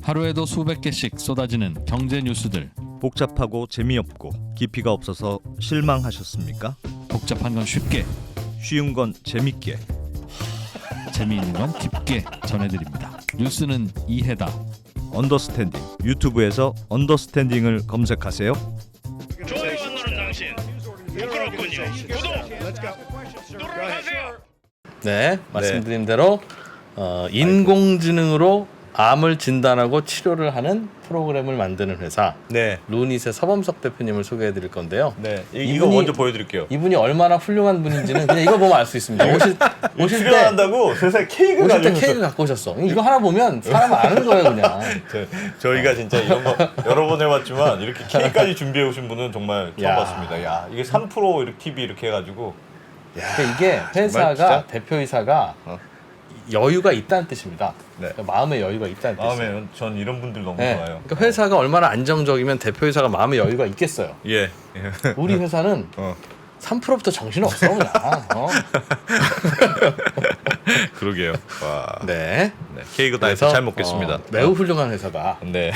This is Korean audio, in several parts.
하루에도 수백 개씩 쏟아지는 경제 뉴스들. 복잡하고 재미없고 깊이가 없어서 실망하셨습니까? 복잡한 건 쉽게, 쉬운 건 재밌게. 재미있는 건 깊게 전해드립니다. 뉴스는 이해다. 언더스탠딩. 유튜브에서 언더스탠딩을 검색하세요. 좋아요가 누른 당신 부끄럽군요. 구독 누르세요. 네, 말씀드린 대로 인공지능으로 암을 진단하고 치료를 하는 프로그램을 만드는 회사 네. 루닛의 서범석 대표님을 소개해드릴 건데요. 네. 이거 이분이- 먼저 보여드릴게요. 이분이 얼마나 훌륭한 분인지는 그냥 이거 보면 알 수 있습니다. 오실 때 출연한다고 세상에 케이크가 오실 때 알려줬어. 케이크 갖고 오셨어. 이거 하나 보면 사람 아는 거예요, 그냥. 저희가 진짜 이런 거 여러 번 해봤지만 이렇게 케이크까지 준비해 오신 분은 정말 처음 야. 봤습니다. 야, 이게 3% 이렇게 TV 이렇게 해가지고. 그러니까 이게 회사가 진짜? 대표이사가 여유가 있다는 뜻입니다. 네. 그러니까 마음의 여유가 있다는 뜻이에요. 마음에 전 이런 분들 너무 네. 좋아요. 그러니까 회사가 얼마나 안정적이면 대표이사가 마음의 여유가 있겠어요. 예. 우리 회사는 3%부터 정신 없어 그냥. 그러게요. 와. 네. 네. 케이크 다 해서 잘 먹겠습니다. 매우 훌륭한 회사다. 네.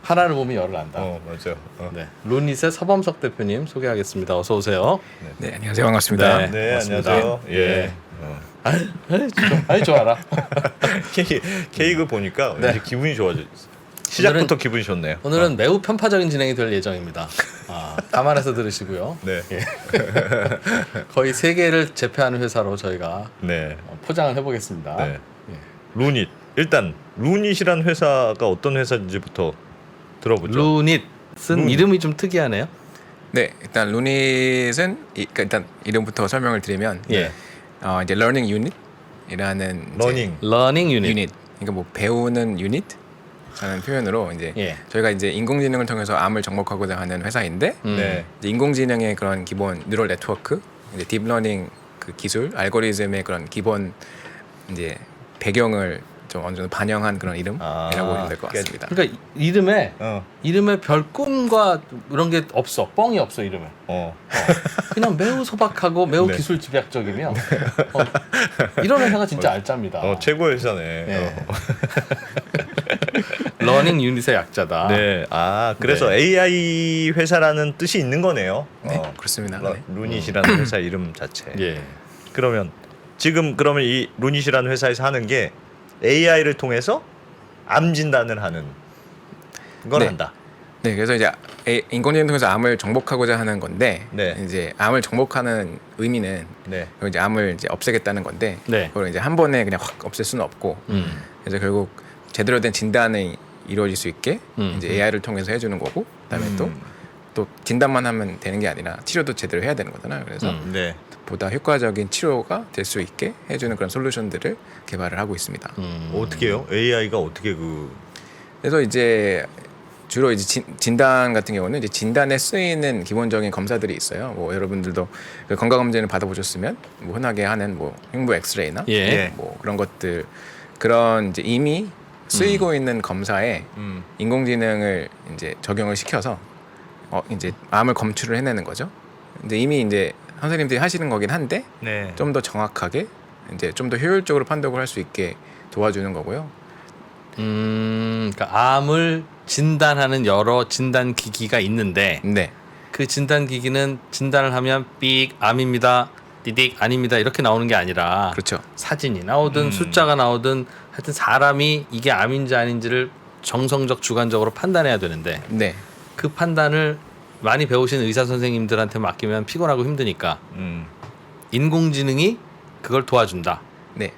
하나를 보면 열을 안다. 맞죠. 네. 루닛의 서범석 대표님 소개하겠습니다. 어서 오세요. 네, 안녕하세요. 반갑습니다. 네. 네, 고맙습니다. 안녕하세요. 예. 아이 좋아라. 케이크 보니까 네. 왠지 기분이 좋아져. 시작부터 기분이 좋네요. 오늘은 매우 편파적인 진행이 될 예정입니다. 감안해서 들으시고요. 네. 거의 세계를 제패하는 회사로 저희가 네. 포장을 해보겠습니다. 네. 루닛. 일단 루닛이란 회사가 어떤 회사인지부터 들어보죠. 루닛은 루닛. 이름이 좀 특이하네요. 네, 일단 루닛은 그러니까 일단 이름부터 설명을 드리면 예. 이제 Learning Unit이라는 러닝. 러닝 유닛. 유닛, 그러니까 뭐 배우는 유닛라는 표현으로 이제 예. 저희가 이제 인공지능을 통해서 암을 정복하고자 하는 회사인데 네. 이제 인공지능의 그런 기본 뉴럴 네트워크, 이제 딥러닝 그 기술, 알고리즘의 그런 기본 이제 배경을 좀 어느 정도 반영한 그런 이름이라고 보시면 될 것 같습니다. 그러니까 이름에 별 꿈과 이런 게 없어. 뻥이 없어 이름에. 그냥 매우 소박하고 매우 네. 기술 집약적이며 이런 회사가 진짜 알짜입니다. 최고의 회사네. 네. 러닝 유닛의 약자다. 네. 그래서 네. AI 회사라는 뜻이 있는 거네요. 네, 그렇습니다. 네. 루닛이라는 회사 이름 자체. 예. 그러면 그러면 이 루닛이라는 회사에서 하는 게 AI를 통해서 암 진단을 하는 걸 네. 한다. 네, 그래서 이제 인공지능 통해서 암을 정복하고자 하는 건데 네. 이제 암을 정복하는 의미는 네. 이제 암을 이제 없애겠다는 건데 네. 그걸 이제 한 번에 그냥 확 없앨 수는 없고 그래서 결국 제대로 된 진단이 이루어질 수 있게 이제 AI를 통해서 해주는 거고 그다음에 또 진단만 하면 되는 게 아니라 치료도 제대로 해야 되는 거잖아요. 그래서 네. 보다 효과적인 치료가 될 수 있게 해주는 그런 솔루션들을 개발을 하고 있습니다. 어떻게 해요? AI가 어떻게 그래서 이제 주로 이제 진단 같은 경우는 이제 진단에 쓰이는 기본적인 검사들이 있어요. 뭐 여러분들도 그 건강검진을 받아보셨으면 뭐 흔하게 하는 뭐 흉부 엑스레이나 예. 뭐 그런 것들 그런 이제 이미 쓰이고 있는 검사에 인공지능을 이제 적용을 시켜서 이제 암을 검출을 해내는 거죠. 근데 이미 이제 선생님들이 하시는 거긴 한데 네. 좀 더 정확하게 이제 좀 더 효율적으로 판독을 할 수 있게 도와주는 거고요. 그러니까 암을 진단하는 여러 진단 기기가 있는데 네, 그 진단 기기는 진단을 하면 삑 암입니다, 띠딕 아닙니다 이렇게 나오는 게 아니라 그렇죠. 사진이 나오든 숫자가 나오든 하여튼 사람이 이게 암인지 아닌지를 정성적 주관적으로 판단해야 되는데 네, 그 판단을 많이 배우신 의사 선생님들한테 맡기면 피곤하고 힘드니까 인공지능이 그걸 도와준다. 네.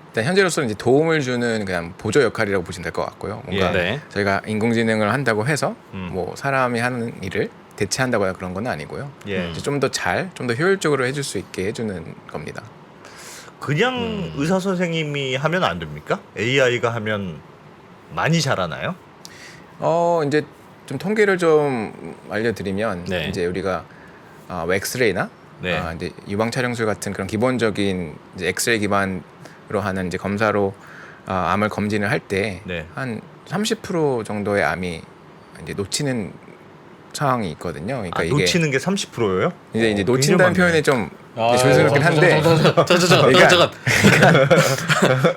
일단 현재로서는 이제 도움을 주는 그냥 보조 역할이라고 보시면 될 것 같고요. 뭔가 예. 네. 저희가 인공지능을 한다고 해서 뭐 사람이 하는 일을 대체한다거나 그런 건 아니고요. 예. 좀 더 좀 더 효율적으로 해줄 수 있게 해주는 겁니다. 그냥 의사 선생님이 하면 안 됩니까? AI가 하면 많이 잘하나요? 이제 좀 통계를 좀 알려드리면 네. 이제 우리가 엑스레이나 네. 이제 유방 촬영술 같은 그런 기본적인 이제 엑스레이 기반으로 하는 이제 검사로 암을 검진을 할 때 네. 한 30% 정도의 암이 이제 놓치는 상황이 있거든요. 그러니까 아, 이게 놓치는 게 30%예요? 이제 놓친다는 표현이 좀 조심스럽긴 한데 잠깐.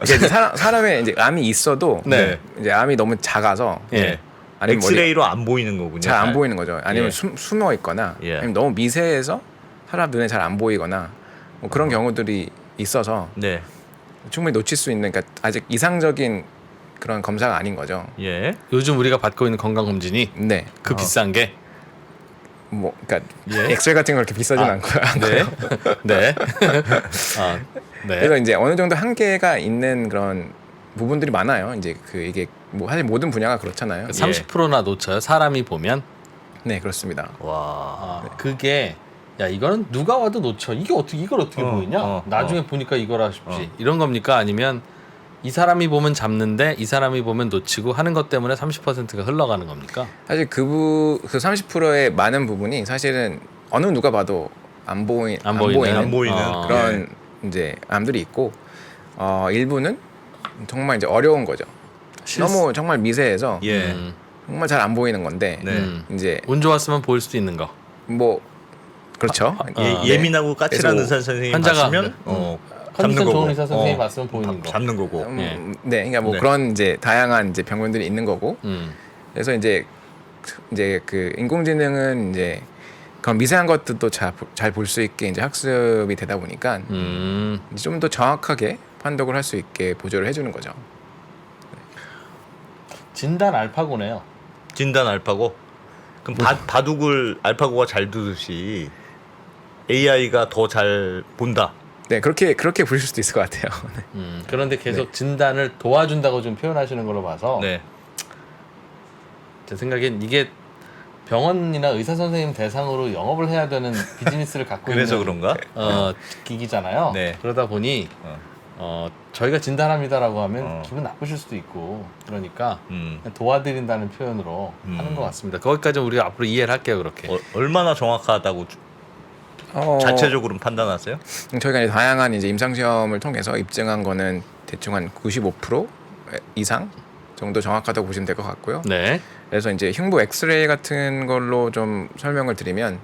이게 사람의 이제 암이 있어도 네. 이제 암이 너무 작아서 예. 아니면 엑스레이로 안 보이는 거군요. 잘 안 보이는 거죠. 아니면 예. 숨어 있거나 예. 아니면 너무 미세해서 사람 눈에 잘 안 보이거나 뭐 그런 경우들이 있어서 네. 충분히 놓칠 수 있는 그러니까 아직 이상적인 그런 검사가 아닌 거죠. 예. 요즘 우리가 받고 있는 건강 검진이 네. 그 비싼 게 뭐 그러니까 예. 엑셀 같은 거 그렇게 비싸진 않고요. 네. 네. 아, 네. 그래서 이제 어느 정도 한계가 있는 그런 부분들이 많아요. 이제 그 이게 뭐 사실 모든 분야가 그렇잖아요. 30%나 놓쳐요. 사람이 보면. 네, 그렇습니다. 와. 아, 그게 야 이거는 누가 와도 놓쳐. 이걸 어떻게 보이냐? 나중에 보니까 이거라 싶지. 이런 겁니까? 아니면 이 사람이 보면 잡는데 이 사람이 보면 놓치고 하는 것 때문에 30%가 흘러가는 겁니까? 사실 그 30%의 많은 부분이 사실은 어느 누가 봐도 안 보이는 안 보이는 그런 이제 암들이 있고 일부는 정말 이제 어려운 거죠. 너무 정말 미세해서 예. 정말 잘 안 보이는 건데 네. 이제 운 좋았으면 보일 수도 있는 거. 뭐 그렇죠. 예민하고 까칠한 그래서 의사 선생님 환자가- 봤으면 잡는 컨디션 거고. 좋은 의사 선생님이 봤으면 보이는 거. 잡는 거고. 네, 그러니까 뭐 네. 그런 이제 다양한 이제 병원들이 있는 거고. 그래서 이제 그 인공지능은 이제 그런 미세한 것들도 잘 볼 수 있게 이제 학습이 되다 보니까 좀 더 정확하게 판독을 할 수 있게 보조를 해주는 거죠. 진단 알파고네요. 진단 알파고. 그럼 바둑을 알파고가 잘 두듯이 AI가 더 잘 본다. 네, 그렇게 보실 수도 있을 것 같아요. 그런데 계속 진단을 도와준다고 좀 표현하시는 걸로 봐서 네. 제 생각엔 이게 병원이나 의사 선생님 대상으로 영업을 해야 되는 비즈니스를 갖고 그래서 있는 그런가? 기기잖아요. 네. 그러다 보니 저희가 진단합니다라고 하면 기분 나쁘실 수도 있고 그러니까 그냥 도와드린다는 표현으로 하는 것 같습니다. 거기까지는 우리가 앞으로 이해를 할게요. 그렇게. 얼마나 정확하다고 자체적으로 판단하세요? 저희가 이제 다양한 이제 임상 시험을 통해서 입증한 거는 대충 한 95% 이상 정도 정확하다고 보시면 될 것 같고요. 네. 그래서 이제 흉부 엑스레이 같은 걸로 좀 설명을 드리면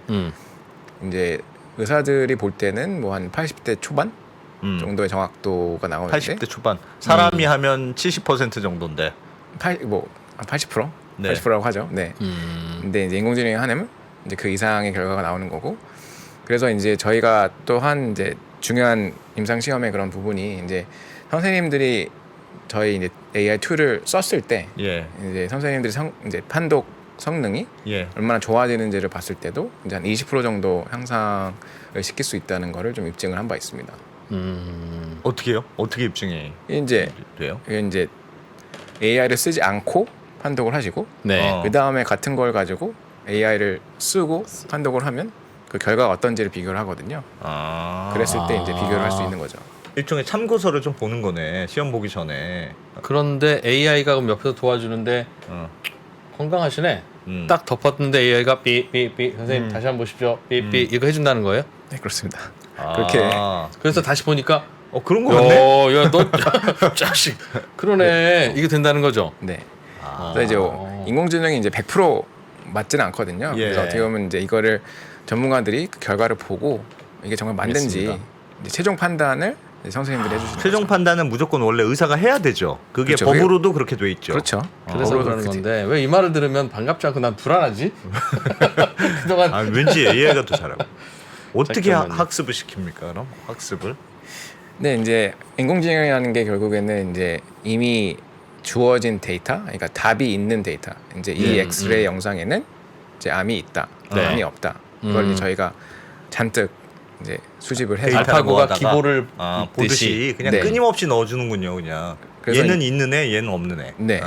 이제 의사들이 볼 때는 뭐 한 80대 초반 정도의 정확도가 나오는데 80대 초반. 사람이 하면 70% 정도인데. 80%? 네. 80%라고 하죠. 네. 근데 이제 인공지능이 하면 이제 그 이상의 결과가 나오는 거고. 그래서 이제 저희가 또한 이제 중요한 임상 시험의 그런 부분이 이제 선생님들이 저희 이제 AI 툴을 썼을 때 예. 이제 선생님들이 이제 판독 성능이 예. 얼마나 좋아지는지를 봤을 때도 이제 한 20% 정도 향상을 시킬 수 있다는 거를 좀 입증을 한 바 있습니다. 어떻게요? 어떻게 입증이 이제 돼요? 이제 AI를 쓰지 않고 판독을 하시고 네. 그 다음에 같은 걸 가지고 AI를 쓰고 판독을 하면 그 결과가 어떤지를 비교를 하거든요. 그랬을 때 이제 비교를 할 수 있는 거죠. 일종의 참고서를 좀 보는 거네. 시험 보기 전에. 그런데 AI가 그럼 옆에서 도와주는데 건강하시네. 딱 덮었는데 AI가 삐삐삐 선생님 다시 한번 보십시오. 삐삐 이거 해준다는 거예요? 네, 그렇습니다. 아. 그래서 다시 보니까 그런 거 같네. 야너 자식 그러네 이게 된다는 거죠. 네. 그래서 이제 인공지능이 이제 100% 맞지는 않거든요. 예. 그래서 어떻게 보면 이제 이거를 전문가들이 그 결과를 보고 이게 정말 맞는지 알겠습니다. 이제 최종 판단을 이제 선생님들이 해주시는 최종 거죠. 판단은 무조건 원래 의사가 해야 되죠. 그게 그렇죠. 법으로도 그렇게 돼 있죠. 그렇죠. 그래서 법으로도 그러는 그렇게 건데 왜 이 말을 들으면 반갑지 않고 난 불안하지? 그동안 왠지 AI가 더 잘하고. 어떻게 잠깐만요. 학습을 시킵니까? 그럼 학습을? 네, 이제 인공지능이라는 게 결국에는 이제 이미 주어진 데이터, 그러니까 답이 있는 데이터. 이제 이 엑스레이 영상에는 이제 암이 있다, 네. 암이 없다. 이걸 이제 저희가 잔뜩 이제 수집을 해서 알파고가 모아다가 기보를 보듯이 그냥 네. 끊임없이 넣어주는군요. 그냥 그래서 얘는 있는 애, 얘는 없는 애. 네.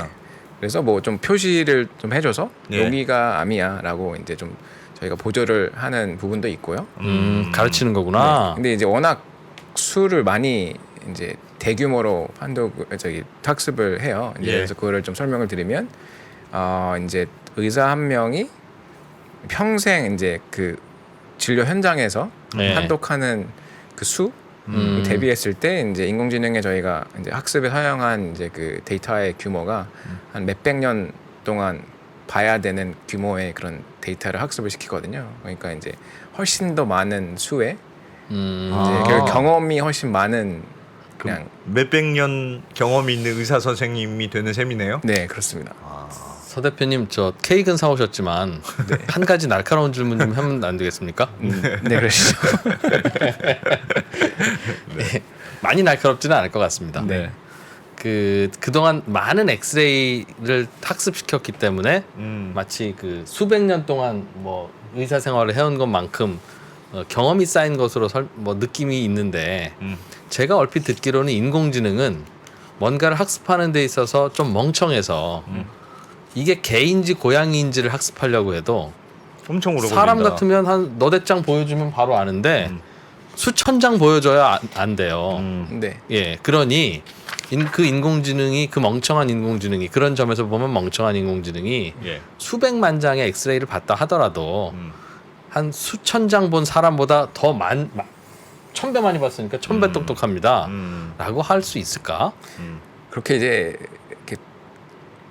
그래서 뭐 좀 표시를 좀 해줘서 예. 여기가 암이야라고 이제 좀 저희가 보조를 하는 부분도 있고요. 가르치는 거구나. 근데 이제 워낙 수를 많이 이제 대규모로 학습을 해요. 이제 예. 그래서 그거를 좀 설명을 드리면 이제 의사 한 명이 평생 이제 그 진료 현장에서 네. 판독하는 그 수 대비했을 때 이제 인공지능에 저희가 이제 학습에 사용한 이제 그 데이터의 규모가 한 몇백 년 동안 봐야 되는 규모의 그런 데이터를 학습을 시키거든요. 그러니까 이제 훨씬 더 많은 수의 이제 결국 경험이 훨씬 많은 그냥 몇백 년 경험이 있는 의사 선생님이 되는 셈이네요. 네 그렇습니다. 서 대표님 저 케이크는 사오셨지만 한 가지 날카로운 질문 좀 하면 안 되겠습니까? 네 그러시죠. 네. 많이 날카롭지는 않을 것 같습니다. 네. 그동안 많은 엑스레이를 학습시켰기 때문에 마치 그 수백 년 동안 뭐 의사 생활을 해온 것만큼 경험이 쌓인 것으로 뭐 느낌이 있는데 제가 얼핏 듣기로는 인공지능은 뭔가를 학습하는 데 있어서 좀 멍청해서 이게 개인지 고양이인지를 학습하려고 해도 엄청 오래 걸린다. 사람 같으면 한 너댓 장 보여주면 바로 아는데 수천 장 보여줘야 안 돼요. 네. 예, 그러니 그 인공지능이 그 멍청한 인공지능이 그런 점에서 보면 멍청한 인공지능이 예. 수백만 장의 엑스레이를 봤다 하더라도 한 수천 장 본 사람보다 더 천배 많이 봤으니까 천배 똑똑합니다. 라고 할 수 있을까? 그렇게 이제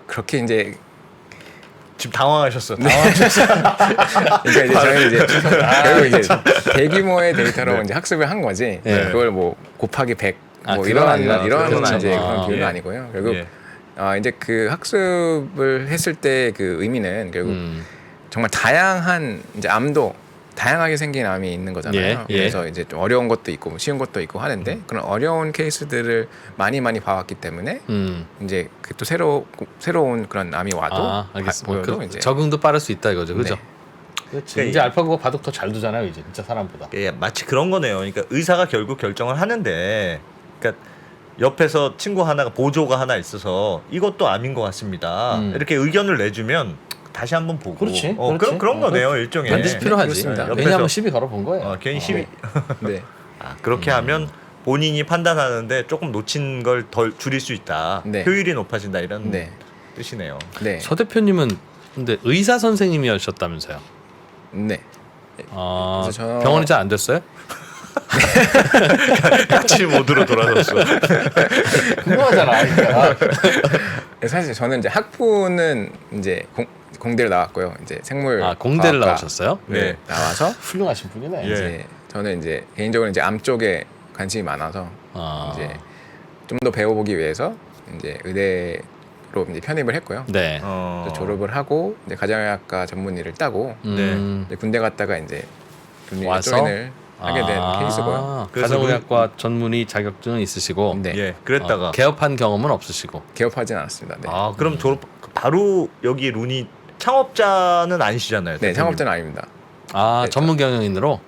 그렇게 이제 지금 당황하셨어. 그러니까 이제 저는 이제 결국 이제 대규모의 데이터로 이제 학습을 한 거지. 네. 그걸 뭐 곱하기 100 뭐 그건 이런 아니라, 이런 그건 이제 아니라. 그런 비율은 예. 아니고요. 결국 예. 이제 그 학습을 했을 때 그 의미는 결국 정말 다양한 이제 암도 다양하게 생긴 암이 있는 거잖아요. 예, 예. 그래서 이제 좀 어려운 것도 있고 뭐 쉬운 것도 있고 하는데 그런 어려운 케이스들을 많이 봐왔기 때문에 이제 그 또 새로운 그런 암이 와도 알겠습니다. 보여도 이제 적응도 빠를 수 있다 이거죠, 그죠? 네. 그렇지. 그러니까 이제 알파고가 바둑 더 잘 두잖아요, 이제 진짜 사람보다. 예, 마치 그런 거네요. 그러니까 의사가 결국 결정을 하는데, 그러니까 옆에서 친구 하나가 보조가 하나 있어서 이것도 암인 것 같습니다. 이렇게 의견을 내주면 다시 한번 보고. 그렇지. 그런 거네요, 일종의. 반드시 필요하지. 그렇습니다. 옆에서- 왜냐하면 시비 걸어본 거예요. 괜히 시비. 네. 그렇게 하면 본인이 판단하는데 조금 놓친 걸 덜 줄일 수 있다. 네. 효율이 높아진다 이런 네. 뜻이네요. 네. 서 대표님은 근데 의사 선생님이셨다면서요? 네. 아, 그래서 저- 병원이 잘 안 됐어요? 까치 모드로 돌아섰어. 궁금하잖아. 그러니까. 사실 저는 이제 학부는 이제 공대를 나왔고요. 이제 생물 공대를 과학과 나오셨어요? 네. 나와서 훌륭하신 분이네. 예. 이제 저는 이제 개인적으로 이제 암 쪽에 관심이 많아서 아. 이제 좀 더 배워보기 위해서 이제 의대로 이제 편입을 했고요. 네. 그래서 졸업을 하고 이제 가정의학과 전문의를 따고 이제 군대 갔다가 이제 와서? 조인을 하게 된 케이스고요. 그래서 가정의학과 전문의 자격증은 있으시고 네. 예, 그랬다가 개업한 경험은 없으시고. 개업하진 않았습니다. 네. 그럼 졸업 바로 여기 룬이 창업자는 아니시잖아요. 네, 대표님. 창업자는 아닙니다. 네, 전문 경영인으로.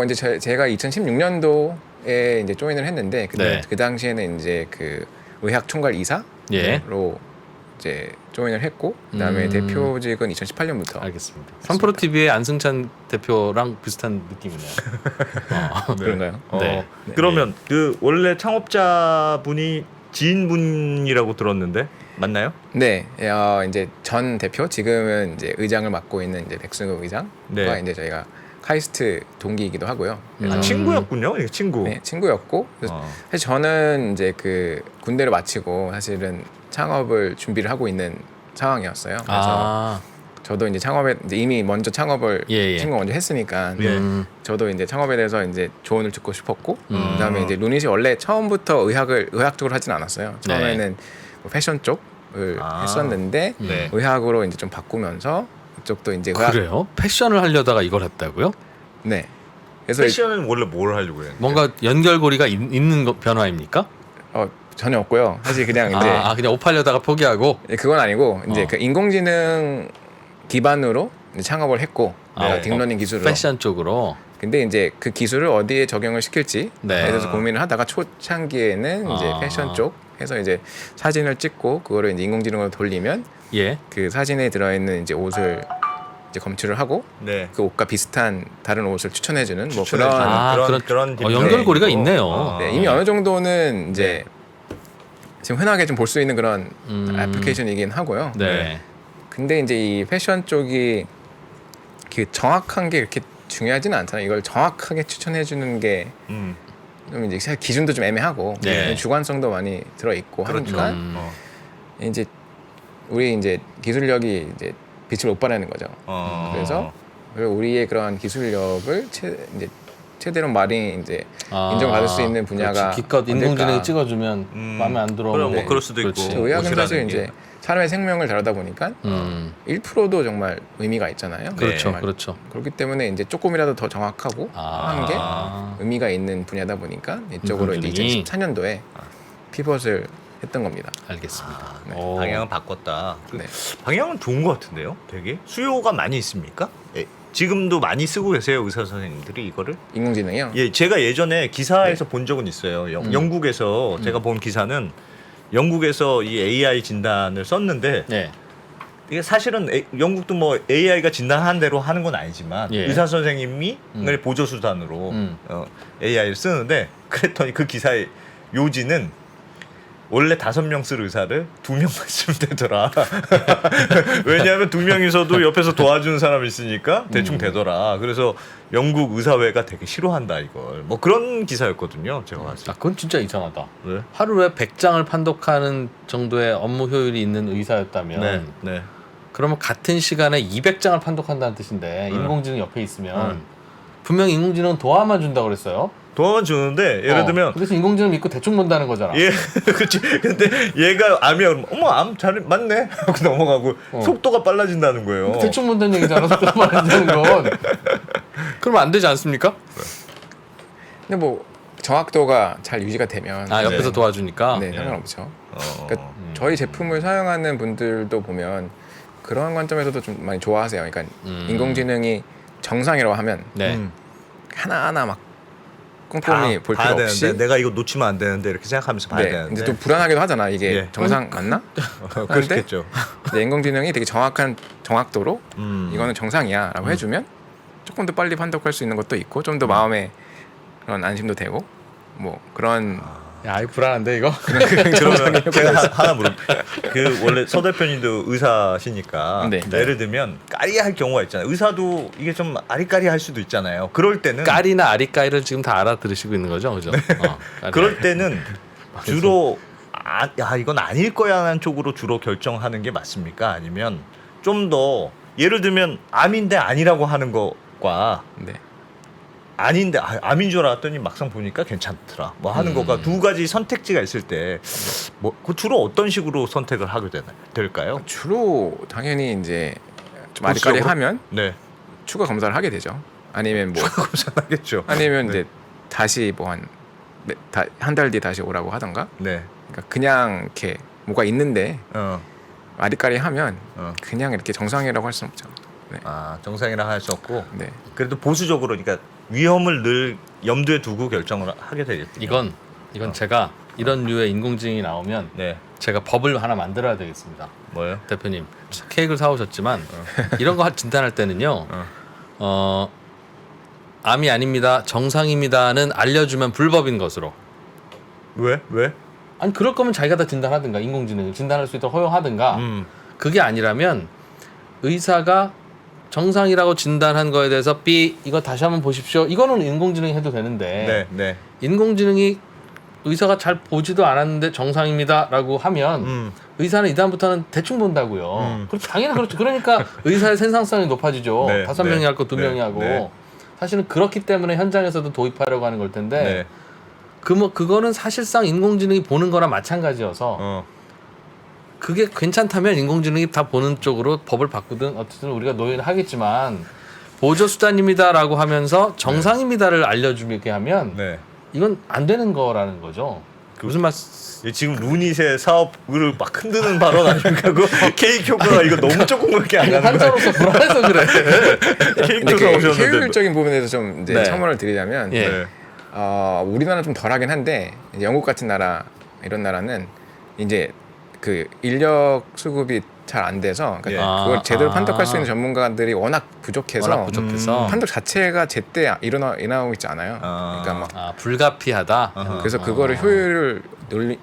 이제 제가 2016년도에 이제 조인을 했는데 네. 그 당시에는 이제 그 의학 총괄 이사로 예. 이제 조인을 했고 그다음에 대표직은 2018년부터 알겠습니다. 3프로 TV의 안승찬 대표랑 비슷한 느낌이네요. 그런가요? 네. 그러면 그 원래 창업자분이 지인분이라고 들었는데 맞나요? 네, 이제 전 대표 지금은 이제 의장을 맡고 있는 이제 백승우 의장과 네. 이제 저희가 카이스트 동기이기도 하고요. 그래서 친구였군요. 이게 친구. 네, 친구였고 그래서 사실 저는 이제 그 군대를 마치고 사실은 창업을 준비를 하고 있는 상황이었어요. 그래서 저도 이제 창업에 이제 이미 먼저 창업을 예. 친구가 먼저 했으니까 예. 저도 이제 창업에 대해서 이제 조언을 듣고 싶었고 그다음에 이제 루닛이 원래 처음부터 의학적으로 하진 않았어요. 처음에는 뭐 패션 쪽을 했었는데 네. 의학으로 이제 좀 바꾸면서 그쪽도 이제 의학 그래요? 패션을 하려다가 이걸 했다고요? 네. 그래서 패션은 원래 뭘 하려고 했는데? 뭔가 연결고리가 있는 변화입니까? 전혀 없고요. 사실 그냥 이제 그냥 옷 팔려다가 포기하고. 그건 아니고 이제 그 인공지능 기반으로 이제 창업을 했고 딥러닝 기술로. 패션 쪽으로. 근데 이제 그 기술을 어디에 적용을 시킬지 네. 대해서 고민을 하다가 초창기에는 이제 패션 쪽 해서 이제 사진을 찍고 그거를 이제 인공지능으로 돌리면 예. 그 사진에 들어있는 이제 옷을 이제 검출을 하고 네. 그 옷과 비슷한 다른 옷을 추천해주는 뭐 추천해주는 그런 그런 연결고리가 네. 있네요. 네, 이미 어느 정도는 이제 지금 흔하게 좀 볼 수 있는 그런 애플리케이션이긴 하고요. 네. 근데 이제 이 패션 쪽이 그 정확한 게 이렇게 중요하지는 않잖아요. 이걸 정확하게 추천해주는 게 좀 이제 사실 기준도 좀 애매하고 네. 주관성도 많이 들어 있고 그렇죠. 하니까 이제 우리 이제 기술력이 이제 빛을 못 발하는 거죠. 그래서 우리의 그런 기술력을 이제 최대로 많이 이제 인정받을 수 있는 분야가 그렇지. 기껏 인공지능이 어딜까. 찍어주면 마음에 안 들어오면 그럼 뭐 그럴 수도 있고. 그렇지. 의학은 옷이라는 사실 게. 이제 사람의 생명을 다루다 보니까 1%도 정말 의미가 있잖아요. 그렇죠, 정말. 그렇죠. 그렇기 때문에 이제 조금이라도 더 정확하고 하는 게 의미가 있는 분야다 보니까 이쪽으로 이제 인공지능이? 2014년도에 피벗을 했던 겁니다. 알겠습니다. 방향을 바꿨다. 네. 방향은 좋은 것 같은데요. 되게 수요가 많이 있습니까? 예, 지금도 많이 쓰고 계세요 의사 선생님들이 이거를? 인공지능이요. 예, 제가 예전에 기사에서 본 적은 있어요. 영국에서 제가 본 기사는 영국에서 이 AI 진단을 썼는데 네. 이게 사실은 영국도 뭐 AI가 진단한 대로 하는 건 아니지만 예. 의사 선생님이 보조 수단으로 AI를 쓰는데 그랬더니 그 기사의 요지는 원래 5명 쓸 의사를 2명만 쓰면 되더라. 왜냐하면 2명이서도 옆에서 도와주는 사람이 있으니까 대충 되더라. 그래서 영국 의사회가 되게 싫어한다 이걸. 뭐 그런 기사였거든요. 제가 봤을 때. 그건 진짜 이상하다. 왜? 하루에 100장을 판독하는 정도의 업무 효율이 있는 의사였다면 네, 네. 그러면 같은 시간에 200장을 판독한다는 뜻인데 인공지능 옆에 있으면 분명히 인공지능은 도와만 준다고 그랬어요. 도와만 주는데 예를 들면 그래서 인공지능 믿고 대충 본다는 거잖아. 예, 그렇지. 근데 얘가 암이야 그러면 어머 암 잘 맞네 하고 넘어가고 속도가 빨라진다는 거예요. 대충 본다는 얘기잖아. 속도 말한다는 건. 그러면 안 되지 않습니까? 근데 뭐 정확도가 잘 유지가 되면 옆에서 네. 도와주니까. 네, 상관없죠. 그러니까 저희 제품을 사용하는 분들도 보면 그런 관점에서도 좀 많이 좋아하세요. 그러니까 인공지능이 정상이라고 하면 네. 하나하나 막 다 꼼꼼히 볼 봐야 필요 없이 되는데 내가 이거 놓치면 안 되는데 이렇게 생각하면서 봐야 네, 되는데 이제 또 불안하기도 하잖아. 이게 예. 정상 맞나? 그렇겠죠. 근데 인공지능이 되게 정확한 정확도로 음. 이거는 정상이야라고 해주면 조금 더 빨리 판독할 수 있는 것도 있고 좀 더 마음에 그런 안심도 되고 뭐 그런 야, 이거 불안한데 이거? 그러면 제가 하나 그 원래 서 대표님도 의사시니까 네. 예를 들면 까리할 경우가 있잖아요. 의사도 이게 좀 아리까리할 수도 있잖아요. 그럴 때는 까리나 아리까리를 지금 다 알아들으시고 있는 거죠, 그죠? 까리. 그럴 때는 주로 야 이건 아닐 거야라는 쪽으로 주로 결정하는 게 맞습니까? 아니면 좀 더 예를 들면 암인데 아니라고 하는 것과 네. 아닌데 암인 줄 알았더니 막상 보니까 괜찮더라 뭐 하는 거가 두 가지 선택지가 있을 때 뭐 그 주로 어떤 식으로 선택을 하게 될까요? 주로 당연히 이제 좀 보수적으로? 아리까리하면 네. 추가 검사를 하게 되죠. 아니면 뭐 고생하겠죠. 아니면 이제 다시 뭐 한 달 뒤에 다시 오라고 하던가. 네. 그러니까 그냥 이렇게 뭐가 있는데 아리까리하면 어. 그냥 이렇게 정상이라고 할 수는 없죠. 네. 정상이라 할 수 없고 네. 그래도 보수적으로 그러니까 위험을 늘 염두에 두고 결정을 하게 되겠군요. 이건 제가 이런 류의 인공지능이 나오면 네. 제가 법을 하나 만들어야 되겠습니다. 뭐요? 대표님 케이크를 사오셨지만 이런 거 진단할 때는요. 암이 아닙니다, 정상입니다는 알려주면 불법인 것으로. 왜? 아니 그럴 거면 자기가 다 진단하든가 인공지능을 진단할 수 있도록 허용하든가. 그게 아니라면 의사가 정상이라고 진단한 거에 대해서 B 이거 다시 한번 보십시오. 이거는 인공지능이 해도 되는데 네. 인공지능이 의사가 잘 보지도 않았는데 정상입니다라고 하면 의사는 이다음부터는 대충 본다고요. 당연히 그렇죠. 그러니까 의사의 생산성이 높아지죠. 네, 5명이 네, 할 거 2명이 네, 하고. 네. 사실은 그렇기 때문에 현장에서도 도입하려고 하는 걸 텐데 네. 그거는 사실상 인공지능이 보는 거랑 마찬가지여서 그게 괜찮다면 인공지능이 다 보는 쪽으로 법을 바꾸든 어쨌든 우리가 논의를 하겠지만 보조 수단입니다라고 하면서 정상입니다를 알려주게 하면 네. 이건 안 되는 거라는 거죠. 무슨 말? 지금 루닛의 사업을 막 흔드는 발언 아닙니까? 그 케이크 효과가 이거 너무 조금밖에 안 가는 거야. 환자로서 불안해서 그래. 케이크 근데 효과 그 오셨는데. 효율적인 부분에서 좀 이제 네. 첨언을 드리자면 예. 네. 우리나라는 좀 덜하긴 한데 이제 영국 같은 나라 이런 나라는 이제 그 인력 수급이 잘 안 돼서 그러니까 예. 그걸 제대로 판독할 수 있는 전문가들이 워낙 부족해서 워낙 부족해서 판독 자체가 제때 일어나고 있지 않아요. 그러니까 막 불가피하다. 그래서 그거를 효율을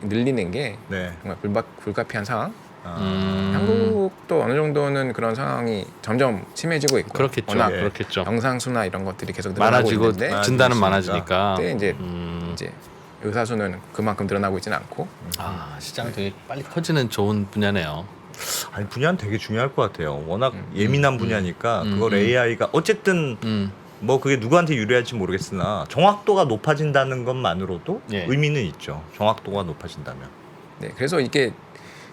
늘리는 게 네. 정말 불가피한 상황. 음. 한국도 어느 정도는 그런 상황이 점점 심해지고 있고 그렇겠죠. 워낙 예. 그렇겠죠. 영상수나 이런 것들이 계속 늘어나고 많아지고 있는데 진단은 있습니다. 많아지니까. 그때 이제 의사 수는 그만큼 늘어나고 있지는 않고 시장 되게 빨리 커지는 좋은 분야네요. 아니 분야는 되게 중요할 것 같아요. 워낙 예민한 분야니까 그걸 AI가 어쨌든 뭐 그게 누구한테 유리할지 모르겠으나 정확도가 높아진다는 것만으로도 예. 의미는 있죠. 정확도가 높아진다면. 네, 그래서 이게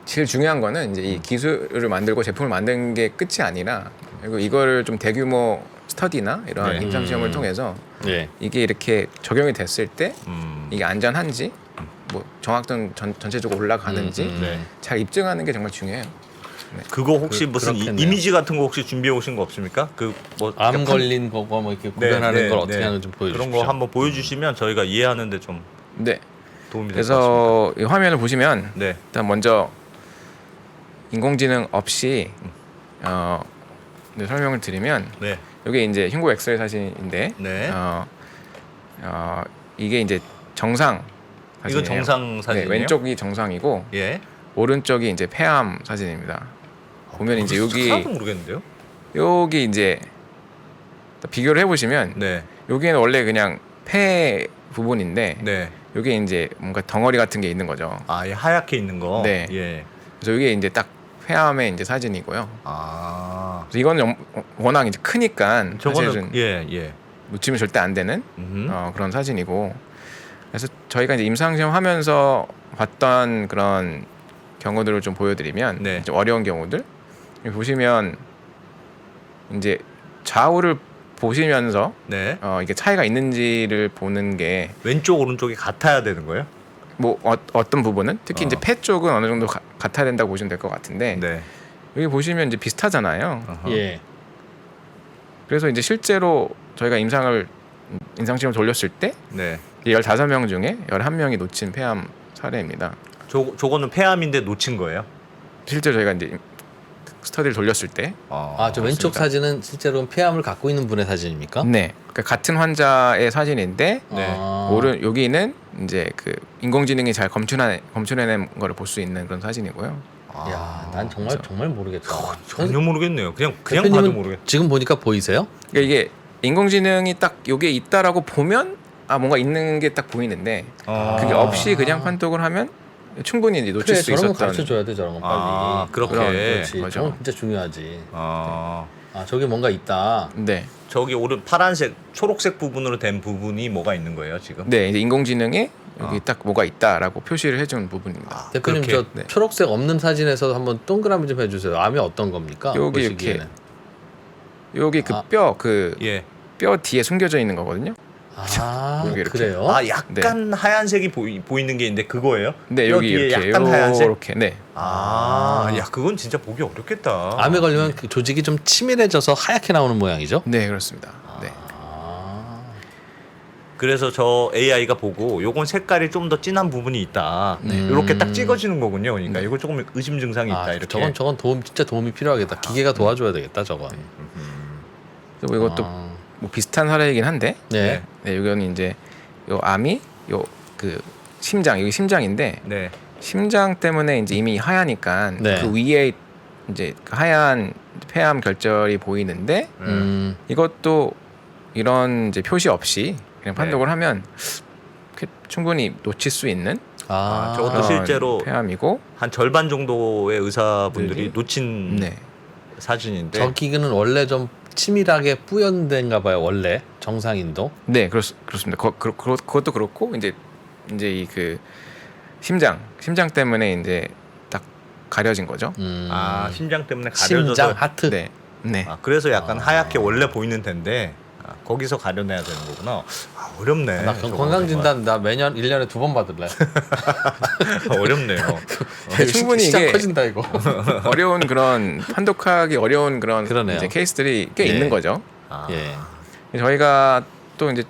제일 중요한 거는 이제 이 기술을 만들고 제품을 만드는 게 끝이 아니라 그리고 이거를 좀 대규모 스터디나 이러한 네. 임상 시험을 통해서 예. 이게 이렇게 적용이 됐을 때 음. 이게 안전한지 뭐 정확도는 전체적으로 올라가는지 네. 잘 입증하는 게 정말 중요해요. 그거 혹시 무슨 그렇겠네요. 이미지 같은 거 혹시 준비해 오신 거 없습니까? 그뭐 암 걸린 거고 뭐 이렇게 구별하는 걸 어떻게 하는지 좀 보여주십시오. 그런 거 한번 보여주시면 저희가 이해하는데 좀 네. 도움이 될 것 같습니다. 그래서 이 화면을 보시면 네. 일단 먼저 인공지능 없이 네, 설명을 드리면 네. 이게 이제 흉부 엑스레이 사진인데 네. 이게 이제 정상 이거 사진이에요. 정상 사진이에요? 네, 왼쪽이 정상이고 예. 오른쪽이 이제 폐암 사진입니다. 보면 이제 여기 하나도 모르겠는데요? 여기 이제 비교를 해보시면 네. 여기는 원래 그냥 폐 부분인데 네. 여기 이제 뭔가 덩어리 같은 게 있는 거죠. 아, 이 하얗게 있는 거. 네. 예. 그래서 이게 이제 딱 폐암의 이제 사진이고요. 아. 그래서 이거는 워낙 이제 크니까 저거는 사실은 예. 놓치면 절대 안 되는 음흠. 그런 사진이고. 그래서 저희가 이제 임상시험 하면서 봤던 그런 경우들을 좀 보여드리면 네. 좀 어려운 경우들 여기 보시면 이제 좌우를 보시면서 네. 이게 차이가 있는지를 보는 게 왼쪽 오른쪽이 같아야 되는 거예요? 뭐 어떤 부분은 특히 이제 어. 폐 쪽은 어느 정도 같아야 된다고 보시면 될 것 같은데 네. 여기 보시면 이제 비슷하잖아요. 어허. 예. 그래서 이제 실제로 저희가 임상시험을 돌렸을 때 네. 15명 중에 11명이 놓친 폐암 사례입니다. 저거는 폐암인데 놓친 거예요? 실제 저희가 이제 스터디를 돌렸을 때 아, 저 왼쪽 그렇습니다. 사진은 실제로는 폐암을 갖고 있는 분의 사진입니까? 네, 그러니까 같은 환자의 사진인데 네. 아. 여기는 이제 그 인공지능이 잘 검출해낸 거를 볼 수 있는 그런 사진이고요. 야, 난 정말 모르겠다. 전혀 모르겠네요. 그냥 대표님은 봐도 모르겠. 지금 보니까 보이세요? 그러니까 이게 인공지능이 딱 여기에 있다라고 보면 뭔가 있는 게 딱 보이는데 그게 없이 그냥 판독을 하면 충분히 이제 놓칠 그래, 수 저런 거 있었던. 가르쳐 줘야 돼, 저런 거 빨리. 아, 그렇게. 그렇지. 맞아. 저건 진짜 중요하지. 아. 아, 저기 뭔가 있다. 네, 저기 오른 파란색, 초록색 부분으로 된 부분이 뭐가 있는 거예요, 지금? 네, 이제 인공지능에 여기 딱 뭐가 있다라고 표시를 해준 부분입니다. 대표님 그렇게? 저 네. 초록색 없는 사진에서 한번 동그라미 좀 해주세요. 암이 어떤 겁니까? 여기 보시기에는. 여기 그 아. 뼈 그 뼈 예. 뒤에 숨겨져 있는 거거든요. 아, 여기 이렇게. 그래요? 아, 약간 하얀색이 보이는 게 있는데 그거예요? 네, 뼈 여기 뒤에 이렇게 약간 하얀색? 이렇게 네. 아, 야, 그건 진짜 보기 어렵겠다. 암에 걸리면 그 조직이 좀 치밀해져서 하얗게 나오는 모양이죠? 네, 그렇습니다. 네. 아, 그래서 저 AI가 보고 요건 색깔이 좀 더 진한 부분이 있다. 이렇게 딱 찍어지는 거군요. 그러니까 이거 조금 의심 증상이 있다. 아, 이렇게. 저건 진짜 도움이 필요하겠다. 기계가 도와줘야 되겠다, 저건. 그리고 이것도 아, 뭐 비슷한 사례이긴 한데 네. 네, 이거는 이제 요 암이 요 그 심장 여기 심장인데 네. 심장 때문에 이제 이미 하얘니까 네. 그 위에 이제 그 하얀 폐암 결절이 보이는데 이것도 이런 이제 표시 없이 그냥 판독을 하면 충분히 놓칠 수 있는 아, 저것도 그런 실제로 폐암이고 한 절반 정도의 의사분들이 놓친 네. 사진인데 저 기계는 원래 좀 치밀하게 뿌연된가 봐요. 원래 정상인도. 네, 그렇습니다. 그것도 그렇고 이제 이 그 심장 때문에 이제 딱 가려진 거죠. 아, 심장 때문에 가려져서 심장 하트. 네, 네. 아, 그래서 약간 하얗게 원래 보이는 텐데 거기서 가려내야 되는 거구나. 아, 어렵네. 나 저거 건강진단 나 매년 1년에 2번 받을래. 정말. 어렵네요. 충분히 시장 이게 커진다 이거. 어려운 그런 판독하기 어려운 그런 그러네요. 이제 케이스들이 꽤 예. 있는 거죠. 아, 예. 저희가 또 이제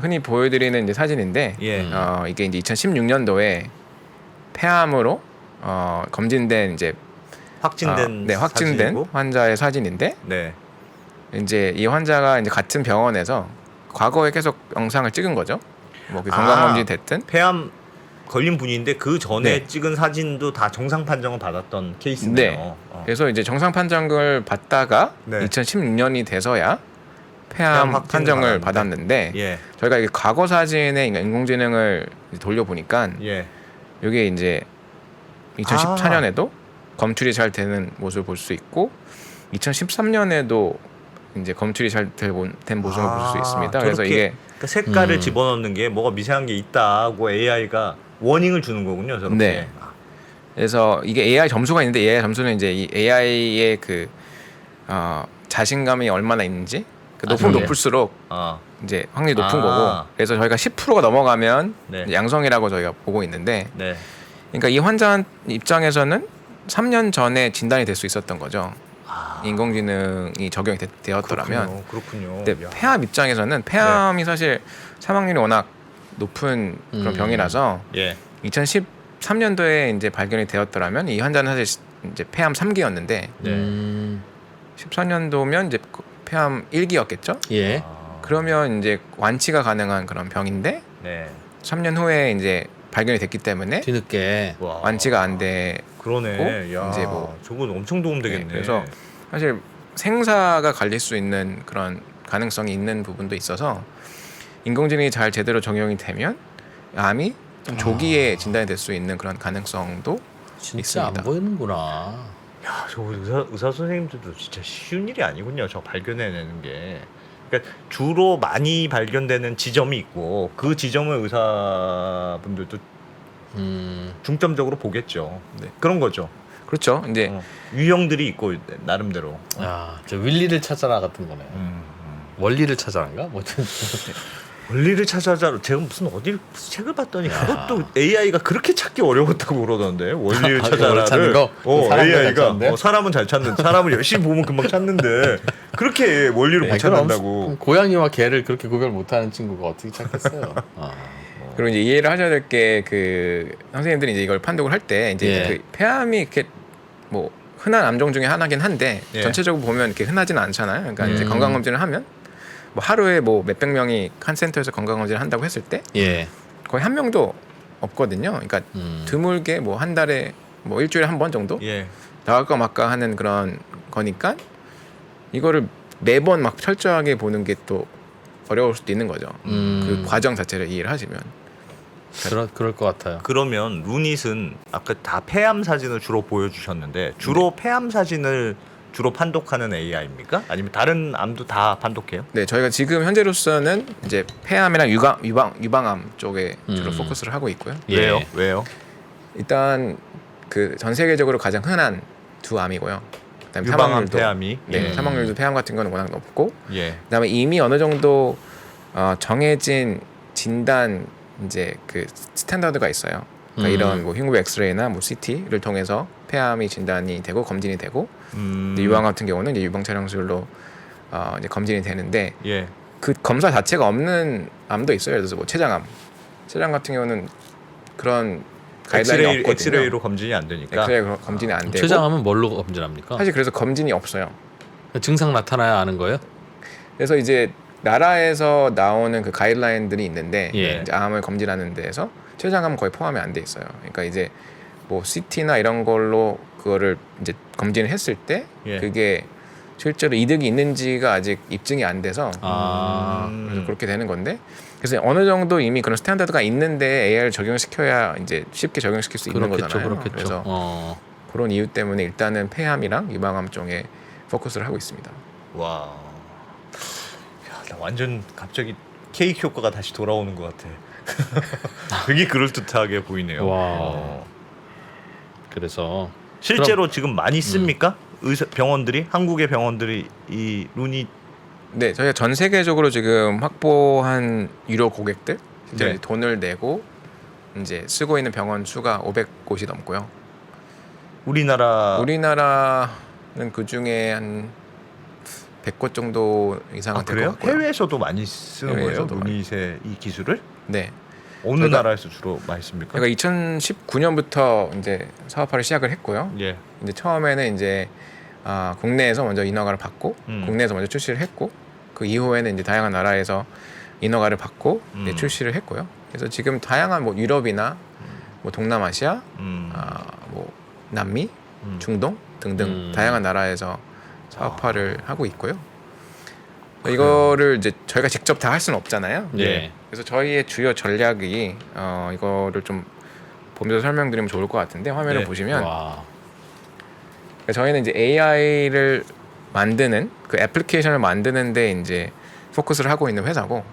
흔히 보여드리는 이제 사진인데 예. 이게 이제 2016년도에 폐암으로 검진된 이제 확진된 확진된 사진이고? 환자의 사진인데 네. 이제 이 환자가 이제 같은 병원에서 과거에 계속 영상을 찍은 거죠. 뭐 건강검진 됐든 폐암 걸린 분인데 그 전에 네. 찍은 사진도 다 정상 판정을 받았던 케이스네요. 네. 그래서 이제 정상 판정을 받다가 네. 2016년이 돼서야 폐암 확진을 판정을 받았는데. 받았는데 예. 저희가 이게 과거 사진에 인공지능을 돌려보니까 예. 이게 이제 2014년에도 검출이 잘 되는 모습을 볼 수 있고 2013년에도 이제 검출이 잘 된 모습을 볼 수 있습니다. 그래서 저렇게 이게 그러니까 색깔을 집어넣는 게 뭐가 미세한 게 있다고 AI가 워닝을 주는 거군요. 저렇게. 네. 그래서 이게 AI 점수가 있는데 AI 점수는 이제 이 AI의 그 자신감이 얼마나 있는지 높으면 그래요? 높을수록 아, 이제 확률이 높은 아. 거고 그래서 저희가 10%가 넘어가면 네. 이제 양성이라고 저희가 보고 있는데 네. 그러니까 이 환자 입장에서는 3년 전에 진단이 될 수 있었던 거죠. 인공지능이 적용이 되었더라면. 그렇군요. 근데 야. 폐암 입장에서는 폐암이 사실 사망률이 워낙 높은 그런 병이라서 예. 2013년도에 이제 발견이 되었더라면 이 환자는 사실 이제 폐암 3기였는데 네. 14년도면 이제 폐암 1기였겠죠? 예. 아, 그러면 이제 완치가 가능한 그런 병인데 네. 3년 후에 이제 발견이 됐기 때문에 뒤늦게. 와. 완치가 안 돼. 그러네. 야, 이제 뭐- 저건 엄청 도움 되겠네. 네, 그래서 사실 생사가 갈릴 수 있는 그런 가능성이 있는 부분도 있어서 인공지능이 잘 제대로 적용이 되면 암이 좀 조기에 진단이 될 수 있는 그런 가능성도 진짜 있습니다. 안 보이는구나. 야, 저 의사 선생님들도 진짜 쉬운 일이 아니군요. 저 발견해내는 게. 그러니까 주로 많이 발견되는 지점이 있고 그 지점을 의사분들도 중점적으로 보겠죠. 네. 그런 거죠. 그렇죠. 이제 유형들이 있고 나름대로. 야, 저 윌리를 찾아라 같은 거네. 원리를 찾아라인가? 뭐 원리를 찾아자. 제가 무슨 책을 봤더니 그것도 AI가 그렇게 찾기 어려웠다고 그러던데. 원리를 아, 찾아라를. 찾는 거? 사람은 잘 AI가 찾는데? 사람은 잘 찾는. 사람을 열심히 보면 금방 찾는데 그렇게 원리를 못 찾는다고. 그럼 고양이와 개를 그렇게 구별 못하는 친구가 어떻게 찾겠어요? 아. 그리고 이제 이해를 하셔야 될 게 그 선생님들이 이제 이걸 판독을 할 때 이제 예. 그 폐암이 이렇게 뭐 흔한 암종 중에 하나긴 한데 예. 전체적으로 보면 이렇게 흔하지는 않잖아요. 그러니까 이제 건강 검진을 하면 뭐 하루에 뭐 몇백 명이 한 센터에서 건강 검진을 한다고 했을 때 예. 거의 한 명도 없거든요. 그러니까 드물게 뭐 한 달에 뭐 일주일에 한 번 정도 예. 나갈까 말까 하는 그런 거니까 이거를 매번 막 철저하게 보는 게 또 어려울 수도 있는 거죠. 그 과정 자체를 이해를 하시면. 그럴 것 같아요. 그러면 루닛은 아까 다 폐암 사진을 주로 보여주셨는데 주로 폐암 사진을 주로 판독하는 AI입니까? 아니면 다른 암도 다 판독해요? 네, 저희가 지금 현재로서는 이제 폐암이랑 유방암 쪽에 주로 포커스를 하고 있고요. 예. 왜요? 일단 그 전 세계적으로 가장 흔한 두 암이고요. 그다음에 유방암, 사망률도 폐암이. 네, 사망률도 폐암 같은 거는 워낙 높고, 예. 그다음에 이미 어느 정도 정해진 진단 이제 그 스탠다드가 있어요. 그러니까 이런 뭐 흉부 엑스레이나 뭐 CT를 통해서 폐암이 진단이 되고 검진이 되고, 근데 유방 같은 경우는 이제 유방 촬영술로 이제 검진이 되는데 예. 그 검사 자체가 없는 암도 있어요. 예를 들어서 뭐 췌장암 같은 경우는 그런 가이드라인이 없거든요. 엑스레이로 검진이 안 되니까. 엑스레이 검진이 안 되고 췌장암은 뭘로 검진합니까? 사실 그래서 검진이 없어요. 증상 나타나야 아는 거예요? 그래서 이제 나라에서 나오는 그 가이드라인들이 있는데 예. 이제 암을 검진하는 데에서 췌장암은 거의 포함이 안 돼 있어요. 그러니까 이제 뭐 CT나 이런 걸로 그거를 이제 검진을 했을 때 예. 그게 실제로 이득이 있는지가 아직 입증이 안 돼서 그래서 그렇게 되는 건데, 그래서 어느 정도 이미 그런 스탠다드가 있는데 AI를 적용시켜야 이제 쉽게 적용시킬 수 있는 거잖아요. 그렇겠죠. 그래서 그런 이유 때문에 일단은 폐암이랑 유방암 쪽에 포커스를 하고 있습니다. 와. 야, 나 완전 갑자기 케이크 효과가 다시 돌아오는 것 같아. 되게 그럴듯하게 보이네요. 와. 그래서 실제로 지금 많이 씁니까? 병원들이, 한국의 병원들이 이 루닛. 네, 저희가 전 세계적으로 지금 확보한 유료 고객들, 실제 네. 이제 돈을 내고 이제 쓰고 있는 병원 수가 500곳이 넘고요. 우리나라는 그 중에 한 100곳 정도 이상은 될 그래요? 것 같고요. 해외에서도 많이 쓰는 거예요? 해외에서도 루닛의 이 기술을? 네, 어느 저희가- 나라에서 주로 많이 씁니까? 제가 2019년부터 이제 사업화를 시작을 했고요. 예. 이제 처음에는 이제 국내에서 먼저 인허가를 받고 국내에서 먼저 출시를 했고, 그 이후에는 이제 다양한 나라에서 인허가를 받고 이제 출시를 했고요. 그래서 지금 다양한 뭐 유럽이나 뭐 동남아시아, 뭐 남미, 중동 등등 다양한 나라에서 사업화를 하고 있고요. 이거를 이제 저희가 직접 다 할 수는 없잖아요. 예. 그래서 저희의 주요 전략이 이거를 좀 보면서 설명드리면 좋을 것 같은데, 화면을 네. 보시면 와. 그러니까 저희는 이제 AI를 만드는 그 애플리케이션을 만드는데 이제 포커스를 하고 있는 회사고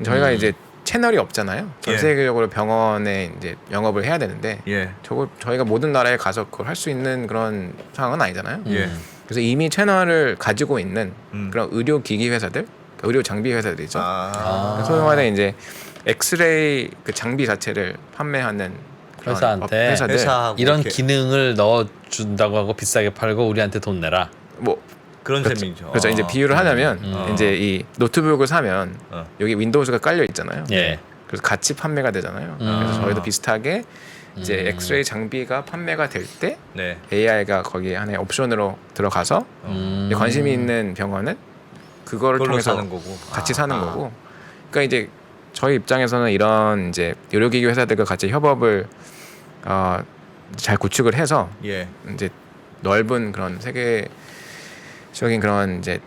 저희가 이제 채널이 없잖아요. 전 예. 세계적으로 병원에 이제 영업을 해야 되는데 예. 저희가 모든 나라에 가서 그걸 할 수 있는 그런 상황은 아니잖아요. 예. 그래서 이미 채널을 가지고 있는 그런 의료 기기 회사들, 그러니까 의료 장비 회사들이죠. 아. 소위 말해 이제 엑스레이 그 장비 자체를 판매하는 그런 회사한테 회사들 회사하고 이런 이렇게 기능을 넣어 준다고 하고 비싸게 팔고 우리한테 돈 내라. 뭐 그런 그렇죠. 셈이죠. 그래서 이제 비유를 하자면 이제 이 노트북을 사면 어. 여기 윈도우즈가 깔려 있잖아요. 예. 그래서 같이 판매가 되잖아요. 그래서 저희도 비슷하게 이제 엑스레이 장비가 판매가 될 때 네. AI가 거기 안에 옵션으로 들어가서 이제 관심이 있는 병원은 그거를 그걸로 통해서 사는 거고. 같이 사는 거고. 그러니까 이제 저희 입장에서는 이런 이제 의료기기 회사들과 같이 협업을 잘 구축을 해서 예. 이제 넓은 그런 세계적인 그런 이제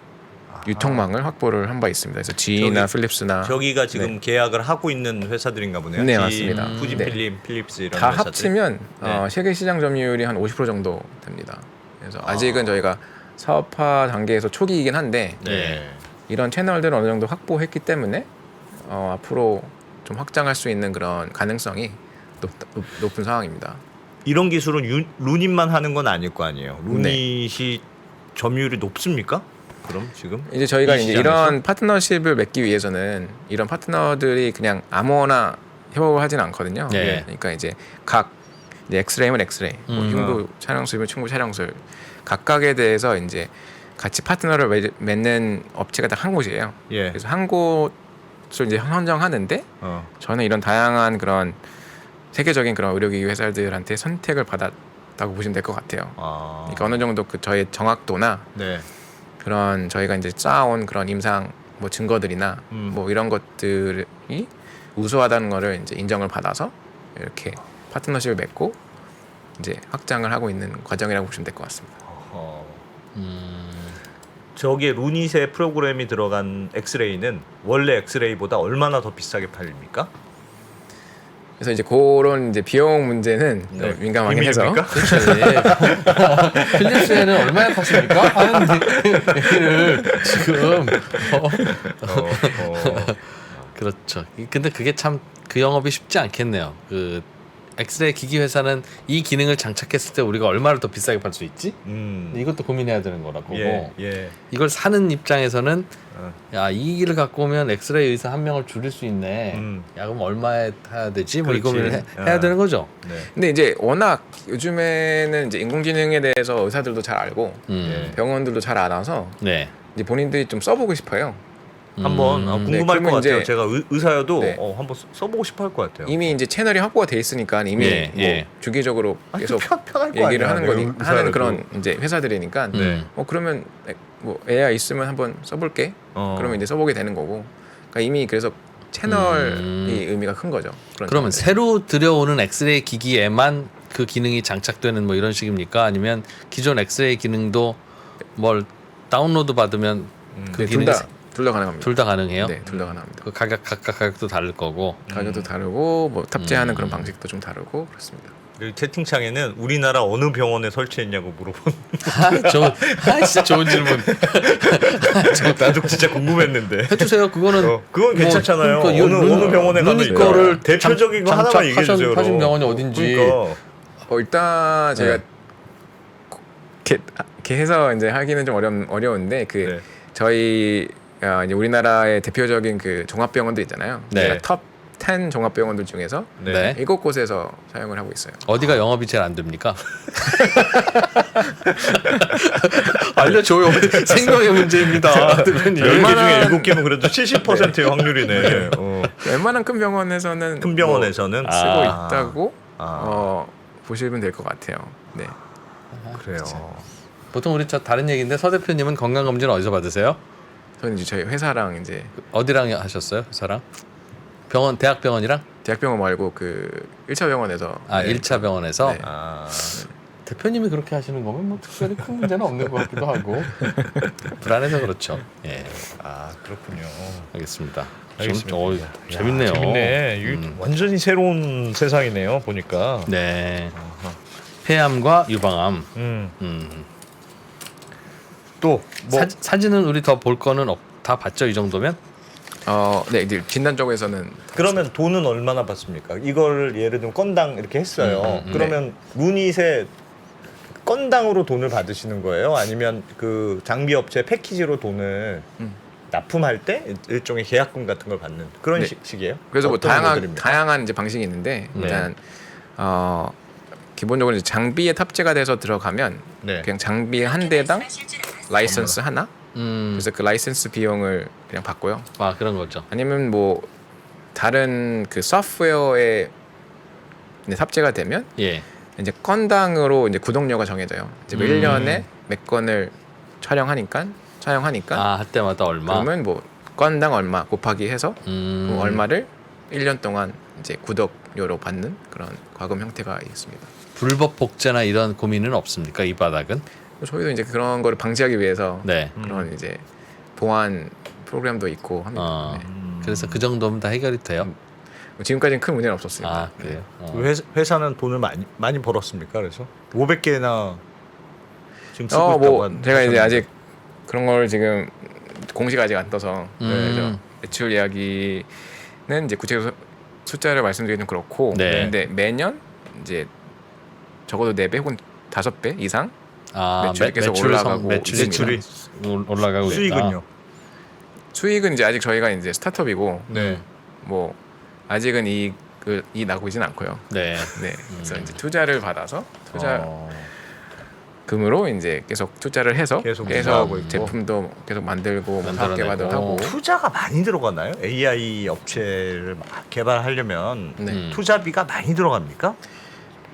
유통망을 확보를 한 바 있습니다. 그래서 GE나 필립스나 저기가 지금 계약을 하고 있는 회사들인가 보네요. 네, G, 맞습니다. 후지필름, 필립스 이런 다 회사들. 합치면 네. 세계 시장 점유율이 한 50% 정도 됩니다. 그래서 아직은 저희가 사업화 단계에서 초기이긴 한데 네. 이런 채널들을 어느 정도 확보했기 때문에 앞으로 좀 확장할 수 있는 그런 가능성이 높은 상황입니다. 이런 기술은 루닛만 하는 건 아닐 거 아니에요. 루닛이 점유율이 높습니까? 그럼 지금 이제 저희가 이 이제 시장에서? 이런 파트너십을 맺기 위해서는 이런 파트너들이 그냥 아무거나 협업을 하진 않거든요. 네. 그러니까 이제 각 이제 엑스레이면 엑스레이, 뭐 흉부 촬영술이면 흉부 촬영술 각각에 대해서 이제 같이 파트너를 맺는 업체가 딱 한 곳이에요. 예. 그래서 한 곳을 이제 선정하는데 저는 이런 다양한 그런 세계적인 그런 의료기기 회사들한테 선택을 받았다고 보시면 될 것 같아요. 그러니까 어느 정도 그 저의 정확도나 네. 그런 저희가 이제 쌓아온 그런 임상 뭐 증거들이나 뭐 이런 것들이 우수하다는 거를 이제 인정을 받아서 이렇게 파트너십을 맺고 이제 확장을 하고 있는 과정이라고 보시면 될 것 같습니다. 저기에 루닛의 프로그램이 들어간 엑스레이는 원래 엑스레이보다 얼마나 더 비싸게 팔립니까? 그래서 이제 그런 이제 비용 문제는 네. 좀 민감하긴 해서 비밀입니까? 그렇죠. 예. 필립스에는 얼마에 파십니까? 하는 얘기를 지금 그렇죠. 근데 그게 참 그 영업이 쉽지 않겠네요. 그 엑스레이 기기 회사는 이 기능을 장착했을 때 우리가 얼마를 더 비싸게 팔 수 있지? 이것도 고민해야 되는 거라고. 예. 이걸 사는 입장에서는 어. 야, 이 기기를 갖고 오면 엑스레이 의사 한 명을 줄일 수 있네. 야, 그럼 얼마에 타야 되지? 뭐 이 그렇지. 고민을 해야 되는 거죠. 네. 근데 이제 워낙 요즘에는 이제 인공지능에 대해서 의사들도 잘 알고 예. 병원들도 잘 알아서 네. 이제 본인들이 좀 써보고 싶어요. 한번 궁금할 그러면 것 같아요. 이제- 제가 의사여도 네. 한번 써보고 싶어 할 것 같아요. 이미 이제 채널이 확보가 돼 있으니까 이미 예, 뭐 예. 주기적으로 계속 편할 거 얘기를 아니야, 하는 거니 의사여도. 하는 그런 이제 회사들이니까 네. 그러면 뭐 AI 있으면 한번 써볼게. 그러면 이제 써보게 되는 거고. 그러니까 이미 그래서 채널이 의미가 큰 거죠. 그러면 채널이. 새로 들여오는 엑스레이 기기에만 그 기능이 장착되는 뭐 이런 식입니까? 아니면 기존 엑스레이 기능도 뭘 다운로드 받으면 그 네, 기능이 둘 다 가능합니다. 둘 다 가능해요? 네, 둘 다 가능합니다. 그 각각 가격도 다를 거고. 가격도 다르고 뭐 탑재하는 그런 방식도 좀 다르고 그렇습니다. 그 채팅창에는 우리나라 어느 병원에 설치했냐고 물어본. 진짜 좋은 질문. 나도 진짜 궁금했는데. 해주세요. 그거는 그건 괜찮잖아요. 그러니까 어느 병원에 가면 루닛 거를 대표적인 거 하나만 얘기해 주세요. 하신 병원이 어딘지. 그러니까. 일단 제가 네. 이렇게 해서 이제 하기는 좀 어려운데 그 네. 저희 이제 우리나라의 대표적인 그 종합병원들 있잖아요. 네. 탑 10 종합병원들 중에서 네. 7곳에서 사용을 하고 있어요. 어디가 영업이 제일 안 됩니까? 알려줘요. 생명의 문제입니다. 대표님. 10개 중에 7개면 그래도 70%의 확률이네. 웬만한 큰 병원에서는 큰 병원에서는 뭐 쓰고 아. 있다고 아. 보시면 될 것 같아요. 네. 그래요. 보통 우리 저 다른 얘기인데 서 대표님은 건강 검진 어디서 받으세요? 저는 이제 저희 회사랑 이제 어디랑 하셨어요? 회사랑? 병원 대학 병원이랑? 대학병원 말고 그 1차 병원에서 1차 병원에서 네. 대표님이 그렇게 하시는 거면 뭐 특별히 큰 문제는 없는 것 같기도 하고 불안해서 그렇죠. 예, 그렇군요. 알겠습니다. 알겠습니다. 재밌네요. 재밌네. 완전히 새로운 세상이네요. 보니까. 네. 폐암과 유방암. 음. 또 뭐 사진은 우리 더 볼 거는 다 봤죠 이 정도면? 네, 이제 진단 쪽에서는 그러면 돈은 얼마나 받습니까? 이걸 예를 들면 건당 이렇게 했어요. 그러면 루닛에 건당으로 돈을 받으시는 거예요? 아니면 그 장비 업체 패키지로 돈을 납품할 때 일종의 계약금 같은 걸 받는 그런 네. 식이에요? 그래서 뭐 어떤 모델입니까? 다양한 이제 방식이 있는데 네. 일단 기본적으로 이제 장비에 탑재가 돼서 들어가면 네. 그냥 장비 한 대당 라이선스 하나. 음. 그래서 그 라이선스 비용을 그냥 받고요. 아 그런 거죠. 아니면 뭐 다른 그 소프트웨어에 이제 탑재가 되면 예. 이제 건당으로 이제 구독료가 정해져요. 이제 뭐 1년에 몇 건을 촬영하니까 아 할 때마다 얼마? 그러면 뭐 건당 얼마 곱하기 해서 뭐 얼마를 1년 동안 이제 구독료로 받는 그런 과금 형태가 있습니다. 불법 복제나 이런 고민은 없습니까 이 바닥은? 저희도 이제 그런 거를 방지하기 위해서 네. 그런 이제 보안 프로그램도 있고 합니다. 네. 그래서 그 정도면 다 해결이 돼요. 뭐 지금까지는 큰 문제는 없었습니다. 아 그래요. 회사는 돈을 많이 벌었습니까? 그래서 500개나 지금 쓰고 있다고 뭐 제가 이제 아직 그런 걸 지금 공시가 아직 안 떠서 그래서 매출 이야기는 이제 구체적으로 숫자를 말씀드리기는 그렇고 네. 근데 매년 이제 적어도 4배 혹은 5배 이상 매출이 계속 올라가고 매출이 올라가고 있다. 수익은요? 수익은 이제 아직 저희가 이제 스타트업이고 네. 뭐 아직은 이익이 나고 있지는 않고요. 네. 네. 그래서 이제 투자를 받아서 투자금으로 이제 계속 투자를 해서 계속 투자하고 있고. 제품도 계속 만들고 뭐 사업 만들어내고. 개발도 하고 투자가 많이 들어가나요? AI 업체를 막 개발하려면 네. 투자비가 많이 들어갑니까?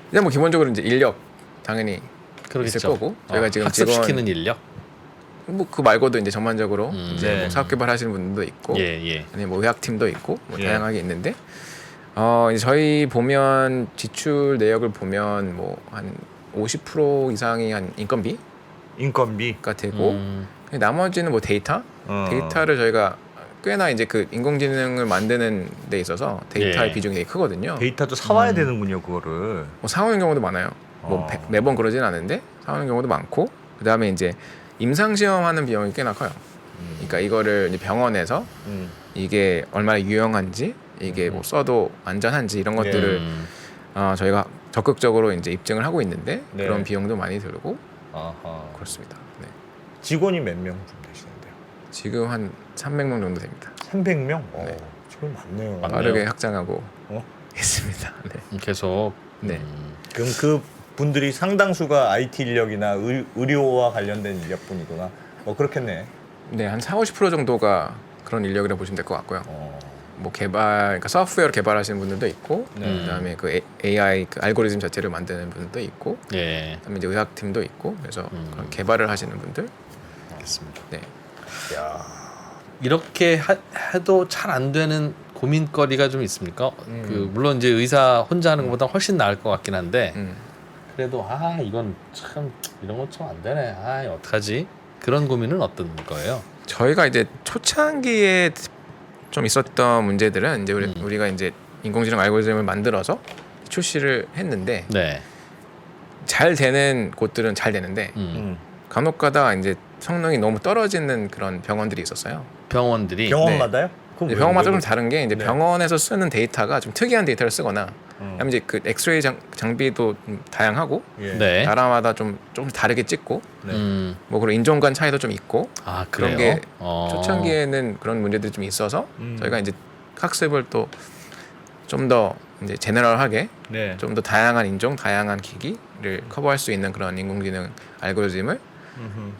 그냥 뭐 기본적으로 이제 인력 당연히 그러겠죠. 있을 거고 저희가 지금 학습시키는 인력. 뭐 그 말고도 이제 전반적으로 이제 네. 뭐 사업 개발하시는 분들도 있고 예. 아니면 뭐 의학팀도 있고 뭐 예. 다양하게 있는데 이제 저희 보면 지출 내역을 보면 뭐 한 50% 이상이 한 인건비가 인건비. 되고 나머지는 뭐 데이터를 저희가 꽤나 이제 그 인공지능을 만드는 데 있어서 데이터의 예. 비중이 되게 크거든요. 데이터도 사와야 되는군요, 그거를. 뭐 사오는 경우도 많아요. 뭐 매번 그러진 않은데 사오는 경우도 많고 그 다음에 이제 임상 시험하는 비용이 꽤나 커요. 그러니까 이거를 이제 병원에서 이게 얼마나 유용한지 이게 뭐 써도 안전한지 이런 것들을 저희가 적극적으로 이제 입증을 하고 있는데 네. 그런 비용도 많이 들고 아하. 그렇습니다. 네. 직원이 몇 명 되시는데요? 지금 한 300명 정도 됩니다. 300명? 네. 직원 많네요. 맞네요. 빠르게 확장하고 어? 있습니다. 네. 계속. 네. 그럼 그 분들이 상당수가 IT 인력이나 의료와 관련된 인력분이구나. 그렇겠네. 네, 한 40-50% 정도가 그런 인력이라고 보시면 될 것 같고요. 뭐 그러니까 소프트웨어 개발하시는 분들도 있고, 그다음에 그 AI 그 알고리즘 자체를 만드는 분들도 있고, 예. 그다음에 이제 의학팀도 있고, 그래서 그런 개발을 하시는 분들. 알겠습니다. 네. 이렇게 해도 잘 안 되는 고민거리가 좀 있습니까? 그 물론 이제 의사 혼자 하는 것보다 훨씬 나을 것 같긴 한데 그래도 이건 참 이런 것 좀 안 되네. 어떡하지? 그런 고민은 어떤 거예요? 저희가 이제 초창기에 좀 있었던 문제들은 이제 우리가 이제 인공지능 알고리즘을 만들어서 출시를 했는데 네. 잘 되는 곳들은 잘 되는데 간혹가다 이제 성능이 너무 떨어지는 그런 병원들이 있었어요. 병원들이 병원마다요? 그럼 이제 왜 병원마다 좀 그러지? 다른 게 이제 네. 병원에서 쓰는 데이터가 좀 특이한 데이터를 쓰거나 아니면 이제 그 엑스레이 장비도 좀 다양하고 예. 네. 나라마다 좀 다르게 찍고 네. 뭐 그런 인종간 차이도 좀 있고 그래요? 그런 게 초창기에는 그런 문제들이 좀 있어서 저희가 이제 학습을 또 좀 더 이제 제너럴하게 네. 좀 더 다양한 인종, 다양한 기기를 커버할 수 있는 그런 인공지능 알고리즘을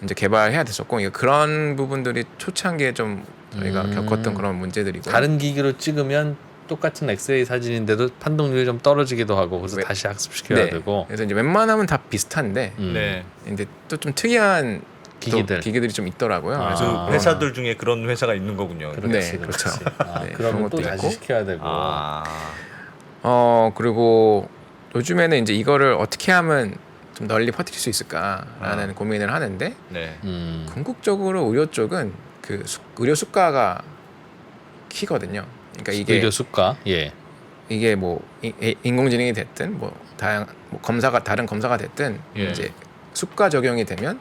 이제 개발해야 됐었고 그런 부분들이 초창기에 좀 저희가 겪었던 그런 문제들이고 다른 기기로 찍으면 똑같은 엑스레이 사진인데도 판독률이 좀 떨어지기도 하고 그래서 다시 학습시켜야 되고 그래서 이제 웬만하면 다 비슷한데 네. 이제 또 좀 특이한 기기들이 좀 있더라고요. 아. 그래서 그 회사들 중에 그런 회사가 있는 거군요. 네, 그렇죠. 네, 그런 그러면 또 것도 다시 있고. 시켜야 되고 그리고 요즘에는 이제 이거를 어떻게 하면 좀 널리 퍼뜨릴 수 있을까라는 고민을 하는데 네. 궁극적으로 의료 쪽은 그 의료 수가가 키거든요. 그러니까 이게 의료 수가 이게 뭐 인공지능이 됐든 뭐 다양한 뭐 다른 검사가 됐든 예. 이제 수가 적용이 되면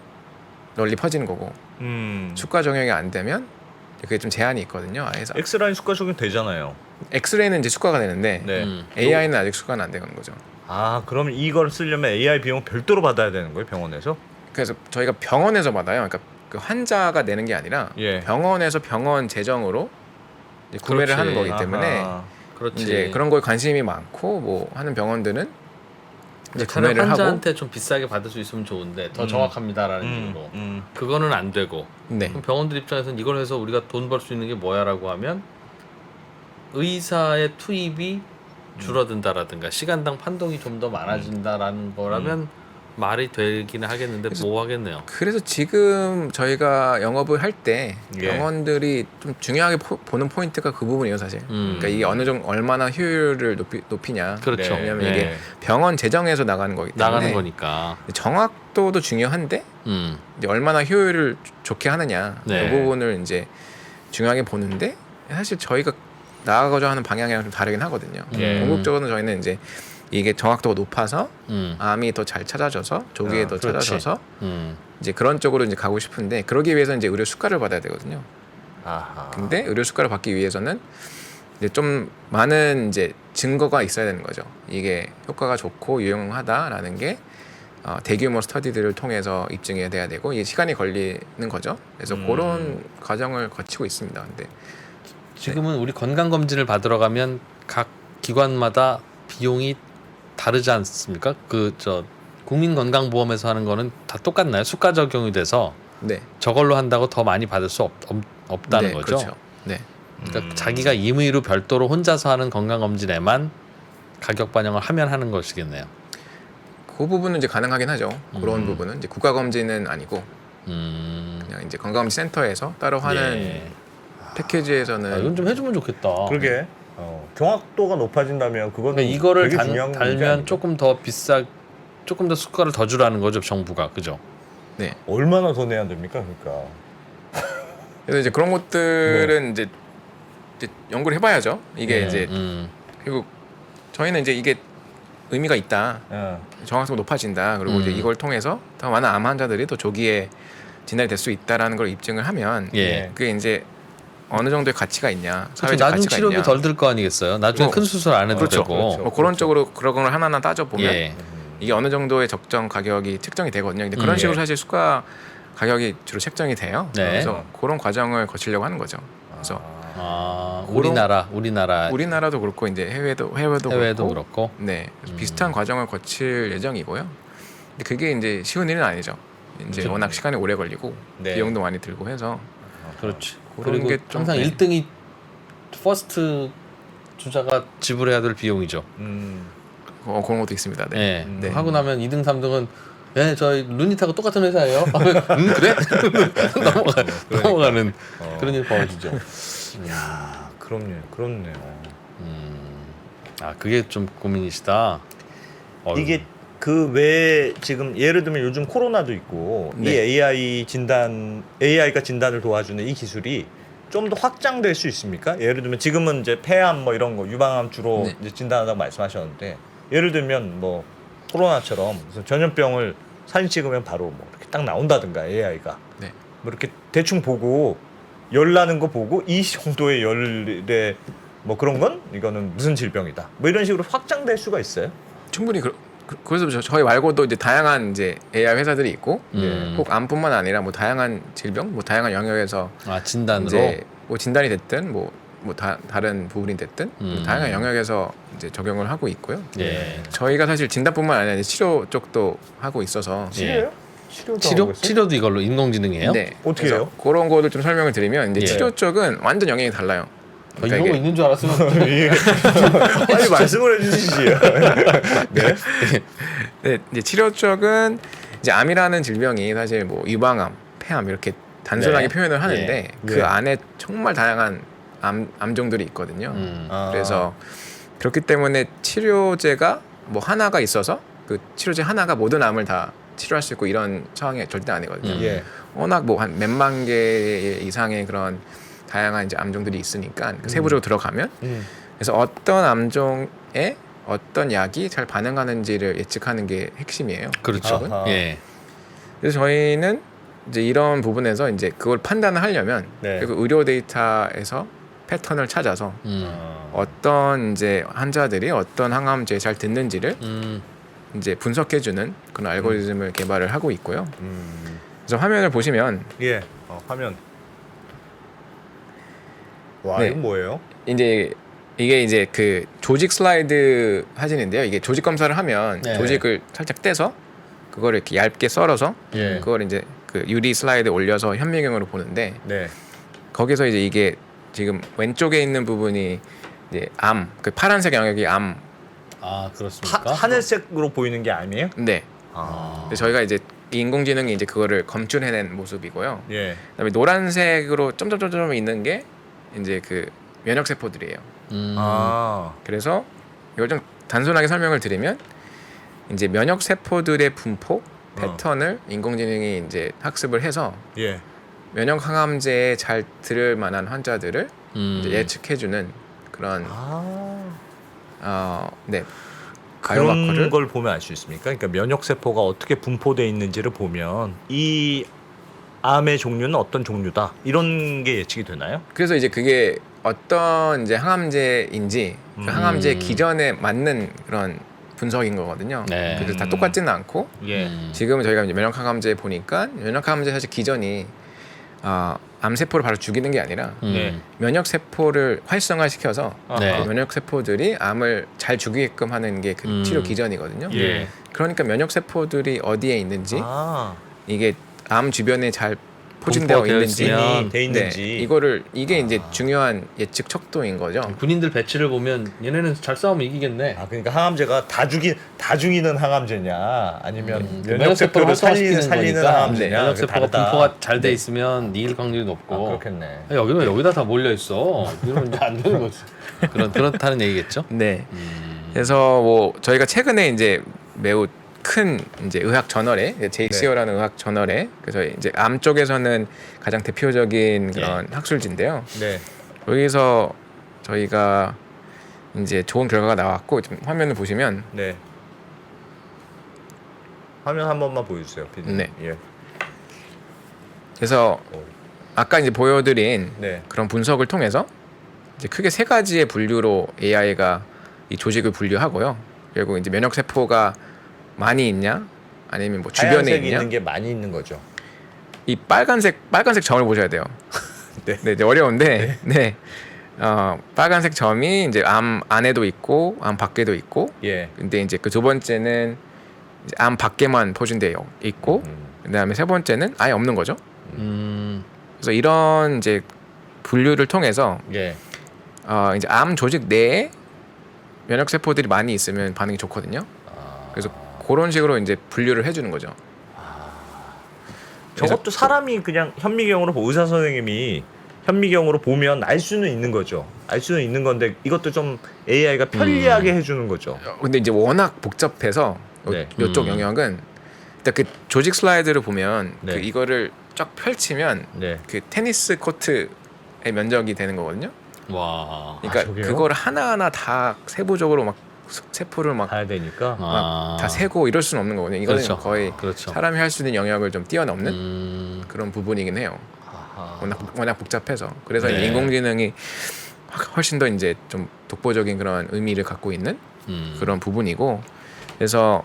널리 퍼지는 거고 수가 적용이 안 되면 그게 좀 제한이 있거든요. 아예서 엑스라인 수가 적용 되잖아요. 엑스레이는 이제 수가가 되는데 네. AI는 아직 수가는 안 되는 거죠. 아 그럼 이걸 쓰려면 AI 비용 별도로 받아야 되는 거예요 병원에서? 그래서 저희가 병원에서 받아요. 그러니까 그 환자가 내는 게 아니라 예. 병원에서 병원 재정으로 이제 구매를 그렇지. 하는 거기 때문에 아하. 그렇지. 이제 그런 거에 관심이 많고 뭐 하는 병원들은 이제 차라리 구매를 하고 환자한테 좀 비싸게 받을 수 있으면 좋은데 더 정확합니다라는 이유로 그거는 안 되고 네. 그럼 병원들 입장에서는 이걸 해서 우리가 돈 벌 수 있는 게 뭐야라고 하면 의사의 투입이 줄어든다라든가 시간당 판독이 좀 더 많아진다라는 거라면 말이 되기는 하겠는데 뭐 하겠네요. 그래서 지금 저희가 영업을 할 때 예. 병원들이 좀 중요하게 보는 포인트가 그 부분이에요, 사실. 그러니까 이게 어느 정도 얼마나 효율을 높이냐. 그렇죠. 네. 왜냐면 네. 이게 병원 재정에서 나가는 거기 때문에 나가는 거니까. 정확도도 중요한데 이제 얼마나 효율을 좋게 하느냐 네. 이 부분을 이제 중요하게 보는데 사실 저희가 나아가고자 하는 방향이랑 좀 다르긴 하거든요. 궁극적으로는 저희는 이제 이게 정확도가 높아서 암이 더 잘 찾아져서 조기에 더 그렇지. 찾아져서 이제 그런 쪽으로 이제 가고 싶은데 그러기 위해서 이제 의료 수가를 받아야 되거든요. 아하. 근데 의료 수가를 받기 위해서는 이제 좀 많은 이제 증거가 있어야 되는 거죠. 이게 효과가 좋고 유용하다라는 게 대규모 스터디들을 통해서 입증이 돼야 되고 이게 시간이 걸리는 거죠. 그래서 그런 과정을 거치고 있습니다. 근데 지금은 우리 건강 검진을 받으러 가면 각 기관마다 비용이 다르지 않습니까? 그 저 국민건강보험에서 하는 거는 다 똑같나요? 수가 적용이 돼서 네, 저걸로 한다고 더 많이 받을 수 없다는 네, 거죠. 그렇죠. 네. 그러니까 자기가 임의로 별도로 혼자서 하는 건강검진에만 가격 반영을 하면 하는 것이겠네요. 그 부분은 이제 가능하긴 하죠. 그런 부분은 이제 국가 검진은 아니고 그냥 이제 건강검진 센터에서 따로 하는 예. 패키지에서는 이건 좀 해주면 좋겠다. 그러게 경확도가 높아진다면 그건 그러니까 이거를 되게 중요한 문제 달면 아닌가? 조금 더 조금 더 수가를 더 주라는 거죠, 정부가. 그죠? 네. 얼마나 더 내야 됩니까? 그러니까 그래서 이제 그런 것들은 이제 연구를 해봐야죠. 이게 네. 이제 그리고 저희는 이제 이게 의미가 있다. 정확도가 높아진다. 그리고 이제 이걸 통해서 더 많은 암 환자들이 더 조기에 진단이 될 수 있다라는 걸 입증을 하면 예. 그게 이제 어느 정도의 가치가 있냐, 그렇죠. 사회적 나중 가치가 치료비 있냐. 덜 들 거 아니겠어요? 나중에 뭐, 큰 수술 안 해도 그렇죠. 되고. 그렇죠. 뭐 그런 쪽으로 그런 걸 하나하나 따져 보면 예. 이게 어느 정도의 적정 가격이 책정이 되거든요. 근데 그런 식으로 사실 수가 가격이 주로 책정이 돼요. 네. 그래서 그런 과정을 거치려고 하는 거죠. 그래서 우리나라도 그렇고 이제 해외도 해외도 그렇고 그렇고. 네, 그래서 비슷한 과정을 거칠 예정이고요. 근데 그게 이제 쉬운 일은 아니죠. 이제 그렇죠. 워낙 시간이 오래 걸리고 네. 비용도 많이 들고 해서 그렇지. 그런 그리고 게 좀, 항상 네. 1등이 퍼스트 주자가 지불해야 될 비용이죠. 그런 것도 있습니다. 네. 예. 네. 하고 나면 2등, 3등은 예, 저희 루니타고 똑같은 회사예요. 그래? 넘어가는 그런 일 벌어지죠. 야 그렇네요. 아, 그게 좀 고민이시다. 이게 그 외에 지금 예를 들면 요즘 코로나도 있고 네. 이 AI가 진단을 도와주는 이 기술이 좀 더 확장될 수 있습니까? 예를 들면 지금은 이제 폐암 뭐 이런 거 유방암 주로 네. 이제 진단한다고 말씀하셨는데 예를 들면 뭐 코로나처럼 무슨 전염병을 사진 찍으면 바로 뭐 이렇게 딱 나온다든가 AI가 네. 뭐 이렇게 대충 보고 열 나는 거 보고 이 정도의 열에 뭐 그런 건 이거는 무슨 질병이다 뭐 이런 식으로 확장될 수가 있어요. 충분히 그래서 저희 말고도 이제 다양한 이제 AI 회사들이 있고 꼭 암뿐만 아니라 뭐 다양한 질병, 뭐 다양한 영역에서 진단으로 이제 뭐 진단이 됐든 뭐 다른 부분이 됐든 뭐 다양한 영역에서 이제 적용을 하고 있고요. 예. 저희가 사실 진단뿐만 아니라 이제 치료 쪽도 하고 있어서 치료요? 치료도 하고 있어요? 치료도 이걸로 인공지능이에요? 네. 어떻게 그래서 해요? 그런 거를 좀 설명을 드리면 이제 예. 치료 쪽은 완전 영역이 달라요. 그러니까 이런 거 이게 있는 줄 알았으면 빨리 말씀을 해주시지. 네. 네, 이제 치료 쪽은 이제 암이라는 질병이 사실 뭐 유방암, 폐암 이렇게 단순하게 네. 표현을 하는데 그 네. 안에 정말 다양한 암종들이 있거든요. 아. 그래서 그렇기 때문에 치료제가 뭐 하나가 있어서 그 치료제 하나가 모든 암을 다 치료할 수 있고 이런 상황이 절대 아니거든요. 예. 워낙 뭐 한 몇만 개 이상의 그런 다양한 이제 암종들이 있으니까 그 세부적으로 들어가면 그래서 어떤 암종에 어떤 약이 잘 반응하는지를 예측하는 게 핵심이에요. 그렇죠. 아하. 예. 그래서 저희는 이제 이런 부분에서 이제 그걸 판단을 하려면 네. 그 의료 데이터에서 패턴을 찾아서 어떤 이제 환자들이 어떤 항암제에 잘 듣는지를 이제 분석해주는 그런 알고리즘을 개발을 하고 있고요. 그래서 화면을 보시면 예. 화면. 와, 네. 이건 뭐예요? 이제 이게 이제 그 조직 슬라이드 사진인데요. 이게 조직 검사를 하면 네. 조직을 살짝 떼서 그거를 이렇게 얇게 썰어서 예. 그걸 이제 그 유리 슬라이드에 올려서 현미경으로 보는데 네. 거기서 이제 이게 지금 왼쪽에 있는 부분이 이제 암, 그 파란색 영역이 암. 아 그렇습니까? 하늘색으로 보이는 게 아니에요? 네. 아. 근데 저희가 이제 이 인공지능이 이제 그거를 검출해낸 모습이고요. 예. 그다음에 노란색으로 점점점점 있는 게 이제 그 면역 세포들이에요. 아. 그래서 이걸 좀 단순하게 설명을 드리면 이제 면역 세포들의 분포 패턴을 인공지능이 이제 학습을 해서 예. 면역 항암제에 잘 들을 만한 환자들을 이제 예측해주는 그런 네 바이오마커를 그런 걸 보면 알 수 있습니까? 그러니까 면역 세포가 어떻게 분포되어 있는지를 보면 이 암의 종류는 어떤 종류다 이런 게 예측이 되나요? 그래서 이제 그게 어떤 이제 항암제인지 그 항암제 기전에 맞는 그런 분석인 거거든요. 네. 그래서 다 똑같지는 않고 예. 지금은 저희가 이제 면역 항암제 보니까 면역 항암제 사실 기전이 암 세포를 바로 죽이는 게 아니라 네. 면역 세포를 활성화시켜서 네. 그 면역 세포들이 암을 잘 죽이게끔 하는 게 그 치료 기전이거든요. 예. 그러니까 면역 세포들이 어디에 있는지 아. 이게 암 주변에 잘 포진되어 분포되어 있는지 있으면 돼 있는지. 네, 이거를 이게 이제 중요한 예측 척도인 거죠. 군인들 배치를 보면 얘네는 잘 싸우면 이기겠네. 아, 그러니까 항암제가 다 죽이는 항암제냐 아니면 그 면역 세포를 살리는 거니까 항암제냐? 면역 그게 세포가 다르다. 분포가 잘 돼 있으면 이길 확률이 아, 높고 그렇겠네. 여기는 여기다 다 몰려 있어. 이러면 이제 안 되는 거지. 그렇다는 얘기겠죠. 네. 그래서 뭐 저희가 최근에 이제 매우 큰 이제 의학 저널에 JCO라는 의학 저널에 그래서 이제 암 쪽에서는 가장 대표적인 그런 학술지인데요. 네. 여기서 저희가 이제 좋은 결과가 나왔고 지금 화면을 보시면 네. 화면 한 번만 보여주세요, 피디님. 네. 예. 그래서 아까 이제 보여드린 네. 그런 분석을 통해서 이제 크게 세 가지의 분류로 AI가 이 조직을 분류하고요. 결국 이제 면역 세포가 많이 있냐, 아니면 뭐 주변에 하얀색이 있냐. 있는 게 많이 있는 거죠. 이 빨간색 점을 보셔야 돼요. 네. 네, 이제 어려운데, 네, 빨간색 점이 이제 암 안에도 있고 암 밖에도 있고, 예. 근데 이제 그 두 번째는 이제 암 밖에만 포진되어 있고, 그다음에 세 번째는 아예 없는 거죠. 그래서 이런 이제 분류를 통해서 예. 이제 암 조직 내에 면역 세포들이 많이 있으면 반응이 좋거든요. 그래서 그런 식으로 이제 분류를 해주는 거죠. 저것도 사람이 그냥 현미경으로 의사 선생님이 현미경으로 보면 알 수는 있는 거죠. 알 수는 있는 건데 이것도 좀 AI가 편리하게 해주는 거죠. 근데 이제 워낙 복잡해서 네. 이쪽 영역은 일단 그 조직 슬라이드를 보면 네. 그 이거를 쫙 펼치면 네. 그 테니스 코트의 면적이 되는 거거든요. 와. 그러니까 저게요? 그걸 하나하나 다 세부적으로 막 세포를 막 봐야 되니까. 다 세고 이럴 수는 없는 거거든요. 이거는 그렇죠. 거의 그렇죠. 사람이 할 수 있는 영역을 좀 뛰어넘는 그런 부분이긴 해요. 워낙 복잡해서 그래서 네. 이제 인공지능이 훨씬 더 이제 좀 독보적인 그런 의미를 갖고 있는 그런 부분이고, 그래서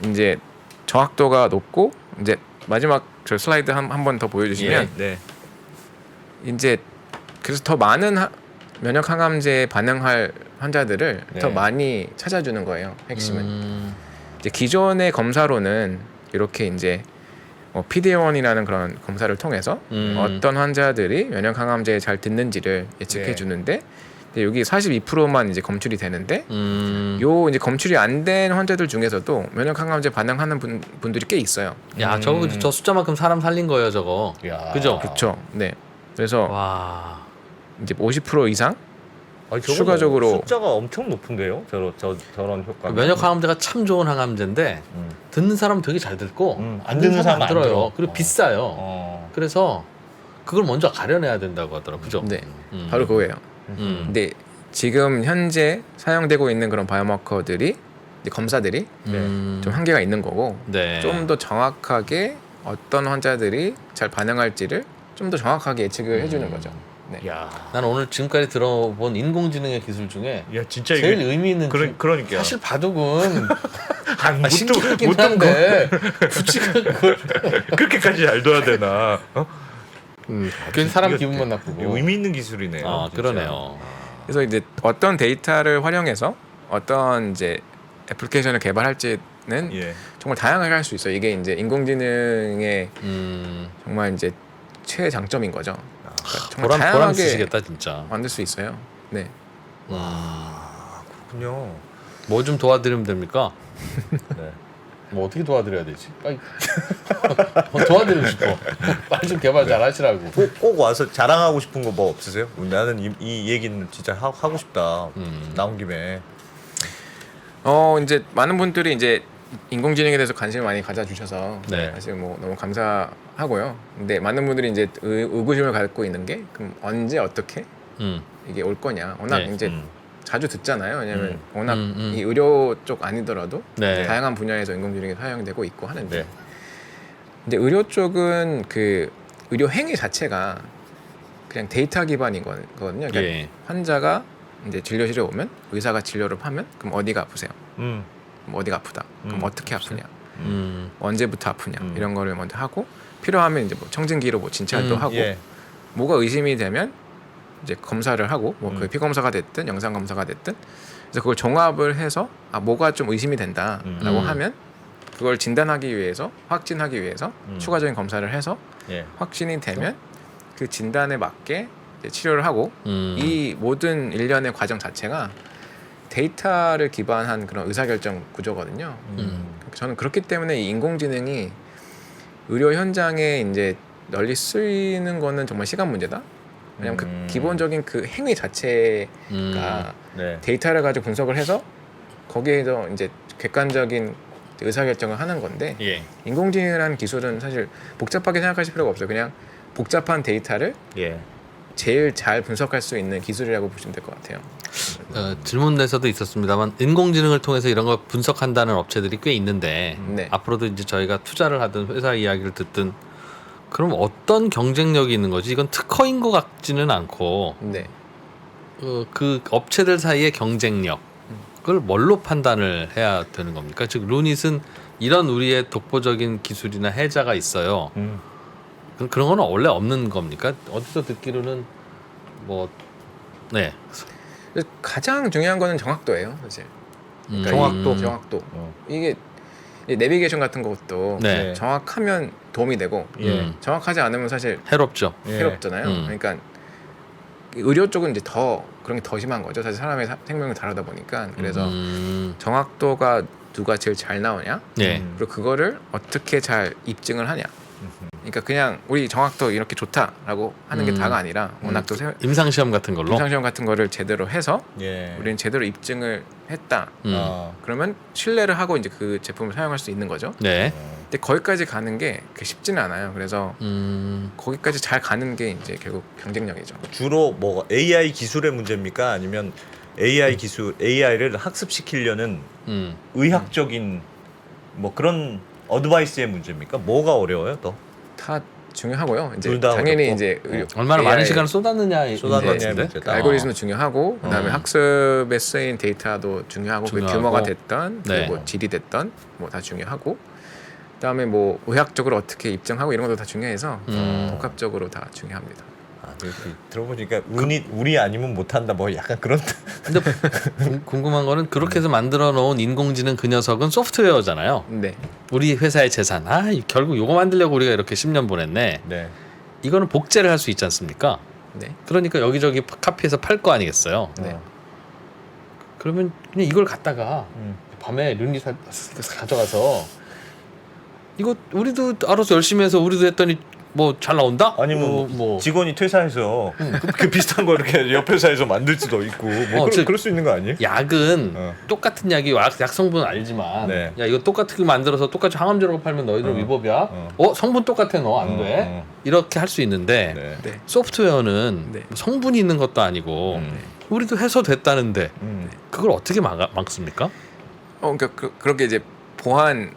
이제 정확도가 높고 이제 마지막 저 슬라이드 한 번 더 보여주시면 네. 이제 그래서 더 많은 면역 항암제에 반응할 환자들을 네. 더 많이 찾아주는 거예요. 핵심은 이제 기존의 검사로는 이렇게 이제 PD-L1이라는 그런 검사를 통해서 어떤 환자들이 면역 항암제에 잘 듣는지를 예측해 네. 주는데 여기 42%만 이제 검출이 되는데 요 이제 검출이 안 된 환자들 중에서도 면역 항암제 반응하는 분들이 꽤 있어요. 야, 저거 저 숫자만큼 사람 살린 거예요, 저거. 야. 그죠? 그렇죠. 네. 그래서 와. 이제 50% 이상 아니, 저거 추가적으로 숫자가 엄청 높은데요. 저런 효과. 면역 항암제가 참 좋은 항암제인데 듣는 사람은 되게 잘 듣고 안 듣는 사람은 안 들어요. 들어. 그리고 비싸요. 그래서 그걸 먼저 가려내야 된다고 하더라고요. 그죠? 네. 바로 그거예요. 근데 지금 현재 사용되고 있는 그런 바이오마커들이 이제 검사들이 네. 좀 한계가 있는 거고 네. 좀 더 정확하게 어떤 환자들이 잘 반응할지를 좀 더 정확하게 예측을 해주는 거죠. 네. 야, 난 오늘 지금까지 들어본 인공지능의 기술 중에 야 진짜 제일 이게 의미 있는 그러니까 사실 바둑은 아, 신기하긴 못 둔 한데 굳이 그걸 그렇게까지 잘 둬야 되나? 어? 괜히 사람 이거 기분만 나쁘고. 의미 있는 기술이네요. 아 진짜. 그러네요. 그래서 이제 어떤 데이터를 활용해서 어떤 이제 애플리케이션을 개발할지는 예. 정말 다양하게 할 수 있어요. 이게 이제 인공지능의 정말 이제 최장점인 거죠. 그러니까 정말 보람 다양하게 쓰시겠다 진짜. 만들 수 있어요. 네. 그렇군요. 뭐 좀 도와드리면 됩니까? 네. 뭐 어떻게 도와드려야 되지? 빨리 도와드리고 싶어. 빨리 좀 개발 잘 하시라고. 꼭 와서 자랑하고 싶은 거 뭐 없으세요? 나는 이 얘기는 진짜 하고 싶다. 나온 김에. 이제 많은 분들이 이제 인공지능에 대해서 관심을 많이 가져주셔서 네. 사실 뭐 너무 감사하고요. 근데 많은 분들이 이제 의구심을 갖고 있는 게 그럼 언제 어떻게 이게 올 거냐. 워낙 네. 이제 자주 듣잖아요. 왜냐하면 워낙 음. 이 의료 쪽 아니더라도 네. 다양한 분야에서 인공지능이 사용되고 있고 하는데 네. 이제 의료 쪽은 그 의료 행위 자체가 그냥 데이터 기반인 거거든요. 그러니까 예. 환자가 이제 진료실에 오면 의사가 진료를 하면 그럼 어디가 아프세요? 음. 그럼 어디가 아프다? 그럼 어떻게 아프냐? 음. 언제부터 아프냐? 이런 거를 먼저 하고 필요하면 이제 뭐 청진기로 뭐 진찰도 하고 예. 뭐가 의심이 되면 이제 검사를 하고 뭐 그 피검사가 됐든 영상 검사가 됐든 그래서 그걸 종합을 해서 뭐가 좀 의심이 된다라고 하면 그걸 진단하기 위해서 확진하기 위해서 추가적인 검사를 해서 예. 확진이 되면 그 진단에 맞게 이제 치료를 하고 이 모든 일련의 과정 자체가 데이터를 기반한 그런 의사결정 구조거든요. 저는 그렇기 때문에 이 인공지능이 의료 현장에 이제 널리 쓰이는 거는 정말 시간 문제다. 왜냐면 그 기본적인 그 행위 자체가 네. 데이터를 가지고 분석을 해서 거기에서 이제 객관적인 의사결정을 하는 건데 예. 인공지능이라는 기술은 사실 복잡하게 생각하실 필요가 없어요. 그냥 복잡한 데이터를 예. 제일 잘 분석할 수 있는 기술이라고 보시면 될 것 같아요. 질문에서도 있었습니다만 인공지능을 통해서 이런 걸 분석한다는 업체들이 꽤 있는데 네. 앞으로도 이제 저희가 투자를 하든 회사 이야기를 듣든 그럼 어떤 경쟁력이 있는 거지? 이건 특허인 것 같지는 않고 네. 그 업체들 사이의 경쟁력 그걸 뭘로 판단을 해야 되는 겁니까? 즉 루닛은 이런 우리의 독보적인 기술이나 해자가 있어요. 그런 건 원래 없는 겁니까? 어디서 듣기로는 뭐 네. 가장 중요한 거는 정확도예요, 사실. 그러니까 정확도. 이게 내비게이션 같은 것도 네. 정확하면 도움이 되고 정확하지 않으면 사실 해롭죠. 해롭잖아요. 그러니까 의료 쪽은 이제 더 그런 게 더 심한 거죠. 사실 사람의 생명을 다루다 보니까 그래서 정확도가 누가 제일 잘 나오냐, 네. 그리고 그거를 어떻게 잘 입증을 하냐. 그러니까 그냥 우리 정확도 이렇게 좋다라고 하는 게 다가 아니라 워낙 또 임상 시험 같은 걸로. 임상시험 같은 거를 제대로 해서 예. 우리는 제대로 입증을 했다. 어. 그러면 신뢰를 하고 이제 그 제품을 사용할 수 있는 거죠. 네. 근데 거기까지 가는 게 쉽지는 않아요. 그래서 거기까지 잘 가는 게 이제 결국 경쟁력이죠. 주로 뭐 AI 기술의 문제입니까? 아니면 AI 기술 AI를 학습시키려는 의학적인 뭐 그런 어드바이스의 문제입니까? 뭐가 어려워요, 더? 다 중요하고요. 이제 둘다 당연히 어렵고. 이제 얼마나 AI 많은 시간을 쏟았느냐의 쏟았느냐의 문제인데. 문제다. 그 알고리즘도 중요하고 그다음에 학습에 쓰인 데이터도 중요하고 그 중요하고. 규모가 됐던 네. 뭐 질이 됐던 뭐 다 중요하고 그다음에 뭐 의학적으로 어떻게 입증하고 이런 것도 다 중요해서 복합적으로 다 중요합니다. 아, 이렇게 들어보니까 우리 아니면 못한다 뭐 약간 그런 근데 궁금한 거는 그렇게 해서 만들어 놓은 인공지능 그 녀석은 소프트웨어잖아요. 네. 우리 회사의 재산. 결국 요거 만들려고 우리가 이렇게 10년 보냈네. 네. 이거는 복제를 할 수 있지 않습니까? 네. 그러니까 여기저기 카피해서 팔 거 아니겠어요. 네. 그러면 그냥 이걸 갖다가 밤에 룬리 가져가서 이거 우리도 알아서 열심히 해서 우리도 했더니 뭐 잘 나온다? 아니면 뭐 직원이 퇴사해서 그 비슷한 거 이렇게 옆 회사에서 만들 수도 있고 뭐 그럴 수 있는 거 아니에요? 약은 똑같은 약이 약 성분 알지만 네. 야 이거 똑같게 만들어서 똑같이 항암제로 팔면 너희들 위법이야. 성분 똑같아 너 안 돼. 이렇게 할 수 있는데 네. 네. 소프트웨어는 네. 성분이 있는 것도 아니고 우리도 해서 됐다는데 그걸 어떻게 막습니까? 그러니까 그렇게 이제 보안을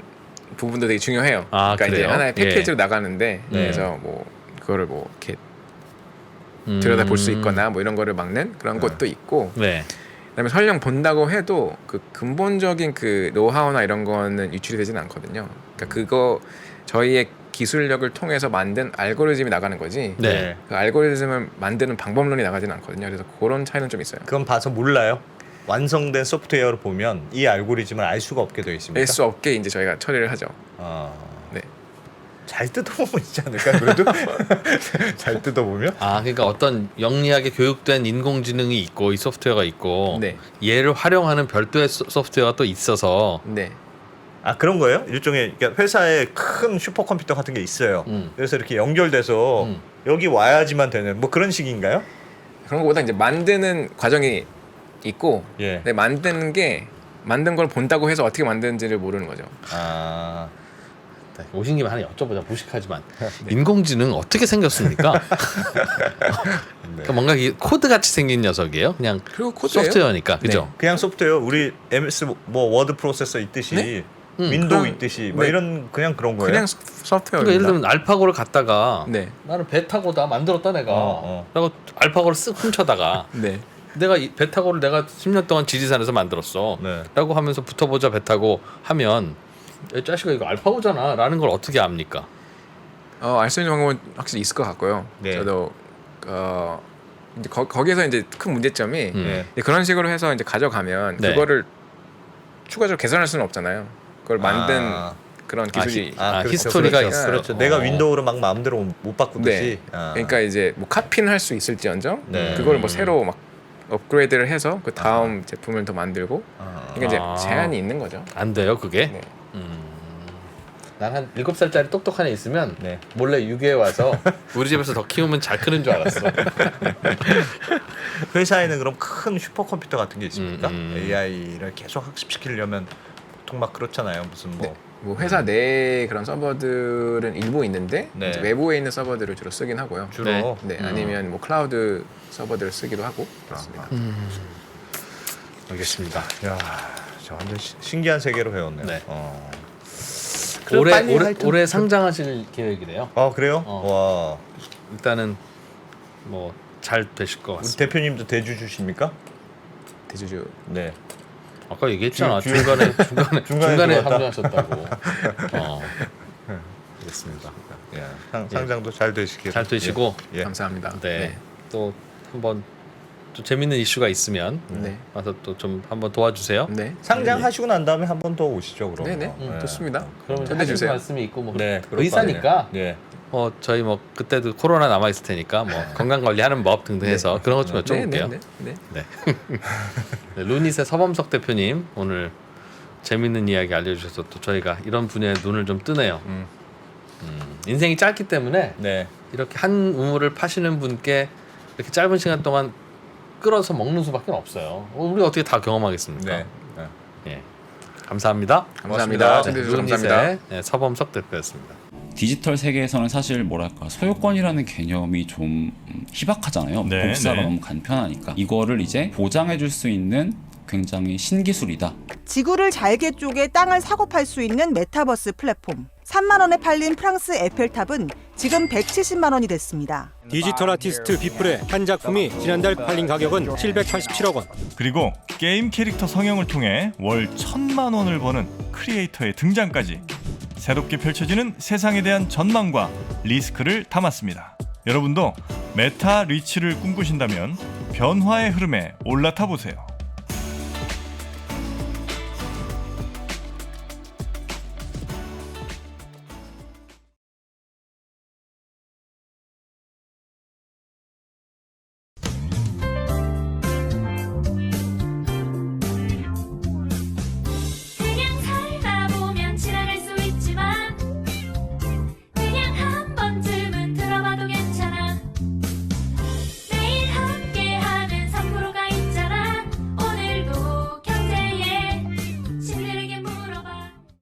부분도 되게 중요해요. 아, 그러니까 이제 그래요? 하나의 패키지로 예. 나가는데 그래서 뭐 그거를 뭐 이렇게 들여다 볼 수 있거나 뭐 이런 거를 막는 그런 것도 있고 네. 그다음에 설령 본다고 해도 그 근본적인 그 노하우나 이런 거는 유출이 되지는 않거든요. 그러니까 그거 저희의 기술력을 통해서 만든 알고리즘이 나가는 거지. 네. 그 알고리즘을 만드는 방법론이 나가지는 않거든요. 그래서 그런 차이는 좀 있어요. 그건 봐서 몰라요. 완성된 소프트웨어를 보면 이 알고리즘을 알 수가 없게 되어 있습니다. 알 수 없게 이제 저희가 처리를 하죠. 아, 네. 잘 뜯어보면 있지 않을까 그래도 잘 뜯어보면. 아, 그러니까 어떤 영리하게 교육된 인공지능이 있고 이 소프트웨어가 있고 네. 얘를 활용하는 별도의 소프트웨어가 또 있어서 네. 아 그런 거예요? 일종의 그러니까 회사에 큰 슈퍼컴퓨터 같은 게 있어요. 그래서 이렇게 연결돼서 여기 와야지만 되는 뭐 그런 식인가요? 그런 것보다 이제 만드는 과정이 있고 예. 근데 만든 걸 본다고 해서 어떻게 만드는지를 모르는 거죠. 아 오신 김에 하나 여쭤보자. 무식하지만 인공지능 어떻게 생겼습니까? 그러니까 뭔가 이 코드 같이 생긴 녀석이에요. 그냥 그리고 코드예요? 소프트웨어니까 그죠? 그냥 소프트웨어 우리 MS 뭐 워드 프로세서 있듯이 네? 윈도우 그냥- 있듯이 뭐 네. 이런 그런 거예요. 그냥 소프트웨어입니다. 그러니까 예를 들면 알파고를 갖다가 네. 나는 베타고다 만들었다 내가. 어. 라고 알파고를 쓱 훔쳐다가 네. 내가 이 베타고를 내가 10년 동안 지리산에서 만들었어. 네. 라고 하면서 붙어보자 베타고 하면 야, 자식아 이거 알파고잖아 라는 걸 어떻게 압니까? 알 수 있는 방법은 확실히 있을 것 같고요. 네. 저도 이제 거기에서 이제 큰 문제점이 네. 이제 그런 식으로 해서 이제 가져가면 네. 그거를 추가적으로 개선할 수는 없잖아요. 그걸 만든 아. 그런 기술이 그렇죠, 히스토리가 그렇죠. 있어. 그렇죠. 내가 어. 윈도우로 막 마음대로 못 바꾸듯이. 네. 아. 그러니까 이제 뭐 카피는 할 수 있을지언정 네. 그걸 뭐 새로 막 업그레이드를 해서 그 다음 제품을 더 만들고 아. 그러니까 이제 제한이 있는 거죠. 안 돼요 그게? 네. 난 한 7살짜리 똑똑한 애 있으면 네. 몰래 유괴해 와서 우리 집에서 더 키우면 잘 크는 줄 알았어. 회사에는 그럼 큰 슈퍼컴퓨터 같은 게 있습니까? 음. AI를 계속 학습시키려면 보통 막 그렇잖아요. 무슨 뭐 뭐 회사 내 그런 서버들은 일부 있는데 네. 이제 외부에 있는 서버들을 주로 쓰긴 하고요. 주로 네, 아니면 뭐 클라우드 서버들을 쓰기도 하고 그렇습니다. 알겠습니다. 야, 저 완전 신기한 세계로 배웠네요. 네. 그래도 빨리 하여튼 올해 상장하실 계획이래요. 아 그래요? 어. 와, 일단은 뭐 잘 되실 것 우리 같습니다. 대표님도 대주 주십니까? 대주주 네. 아까 얘기했잖아. 주- 중간에 중간에 들어왔다. 합류하셨다고. 알겠습니다. 예. 상장도 잘 되시길. 잘 되시고 예. 감사합니다. 네. 또 한번 또 재밌는 이슈가 있으면 네. 와서 또 좀 한번 도와주세요. 네. 상장하시고 난 다음에 한 번 더 오시죠, 그럼. 네네. 좋습니다. 그러면 초대해 하실 주세요. 말씀이 있고 뭐 네. 그럴 의사니까 거 아니에요. 예. 저희 뭐 그때도 코로나 남아 있을 테니까 뭐 건강 관리하는 법 등등 해서 그런 것 좀 네, 여쭤볼게요. 네, 네, 네. 네, 루닛의 서범석 대표님 오늘 재밌는 이야기 알려주셔서 또 저희가 이런 분야에 눈을 좀 뜨네요. 인생이 짧기 때문에 네. 이렇게 한 우물을 파시는 분께 이렇게 짧은 시간 동안 끌어서 먹는 수밖에 없어요. 우리 어떻게 다 경험하겠습니까? 네. 네. 예. 감사합니다. 감사합니다. 고맙습니다. 초대해 주셔서 감사합니다. 루닛의 서범석 대표였습니다. 디지털 세계에서는 사실 뭐랄까 소유권이라는 개념이 좀 희박하잖아요. 네, 복사가 네. 너무 간편하니까 이거를 이제 보장해줄 수 있는 굉장히 신기술이다. 지구를 잘게 쪼개 땅을 사고 팔 수 있는 메타버스 플랫폼. 3만 원에 팔린 프랑스 에펠탑은 지금 170만 원이 됐습니다. 디지털 아티스트 빗불의 한 작품이 지난달 팔린 가격은 787억 원. 그리고 게임 캐릭터 성형을 통해 월 1,000만 원을 버는 크리에이터의 등장까지 새롭게 펼쳐지는 세상에 대한 전망과 리스크를 담았습니다. 여러분도 메타 리치를 꿈꾸신다면 변화의 흐름에 올라타 보세요.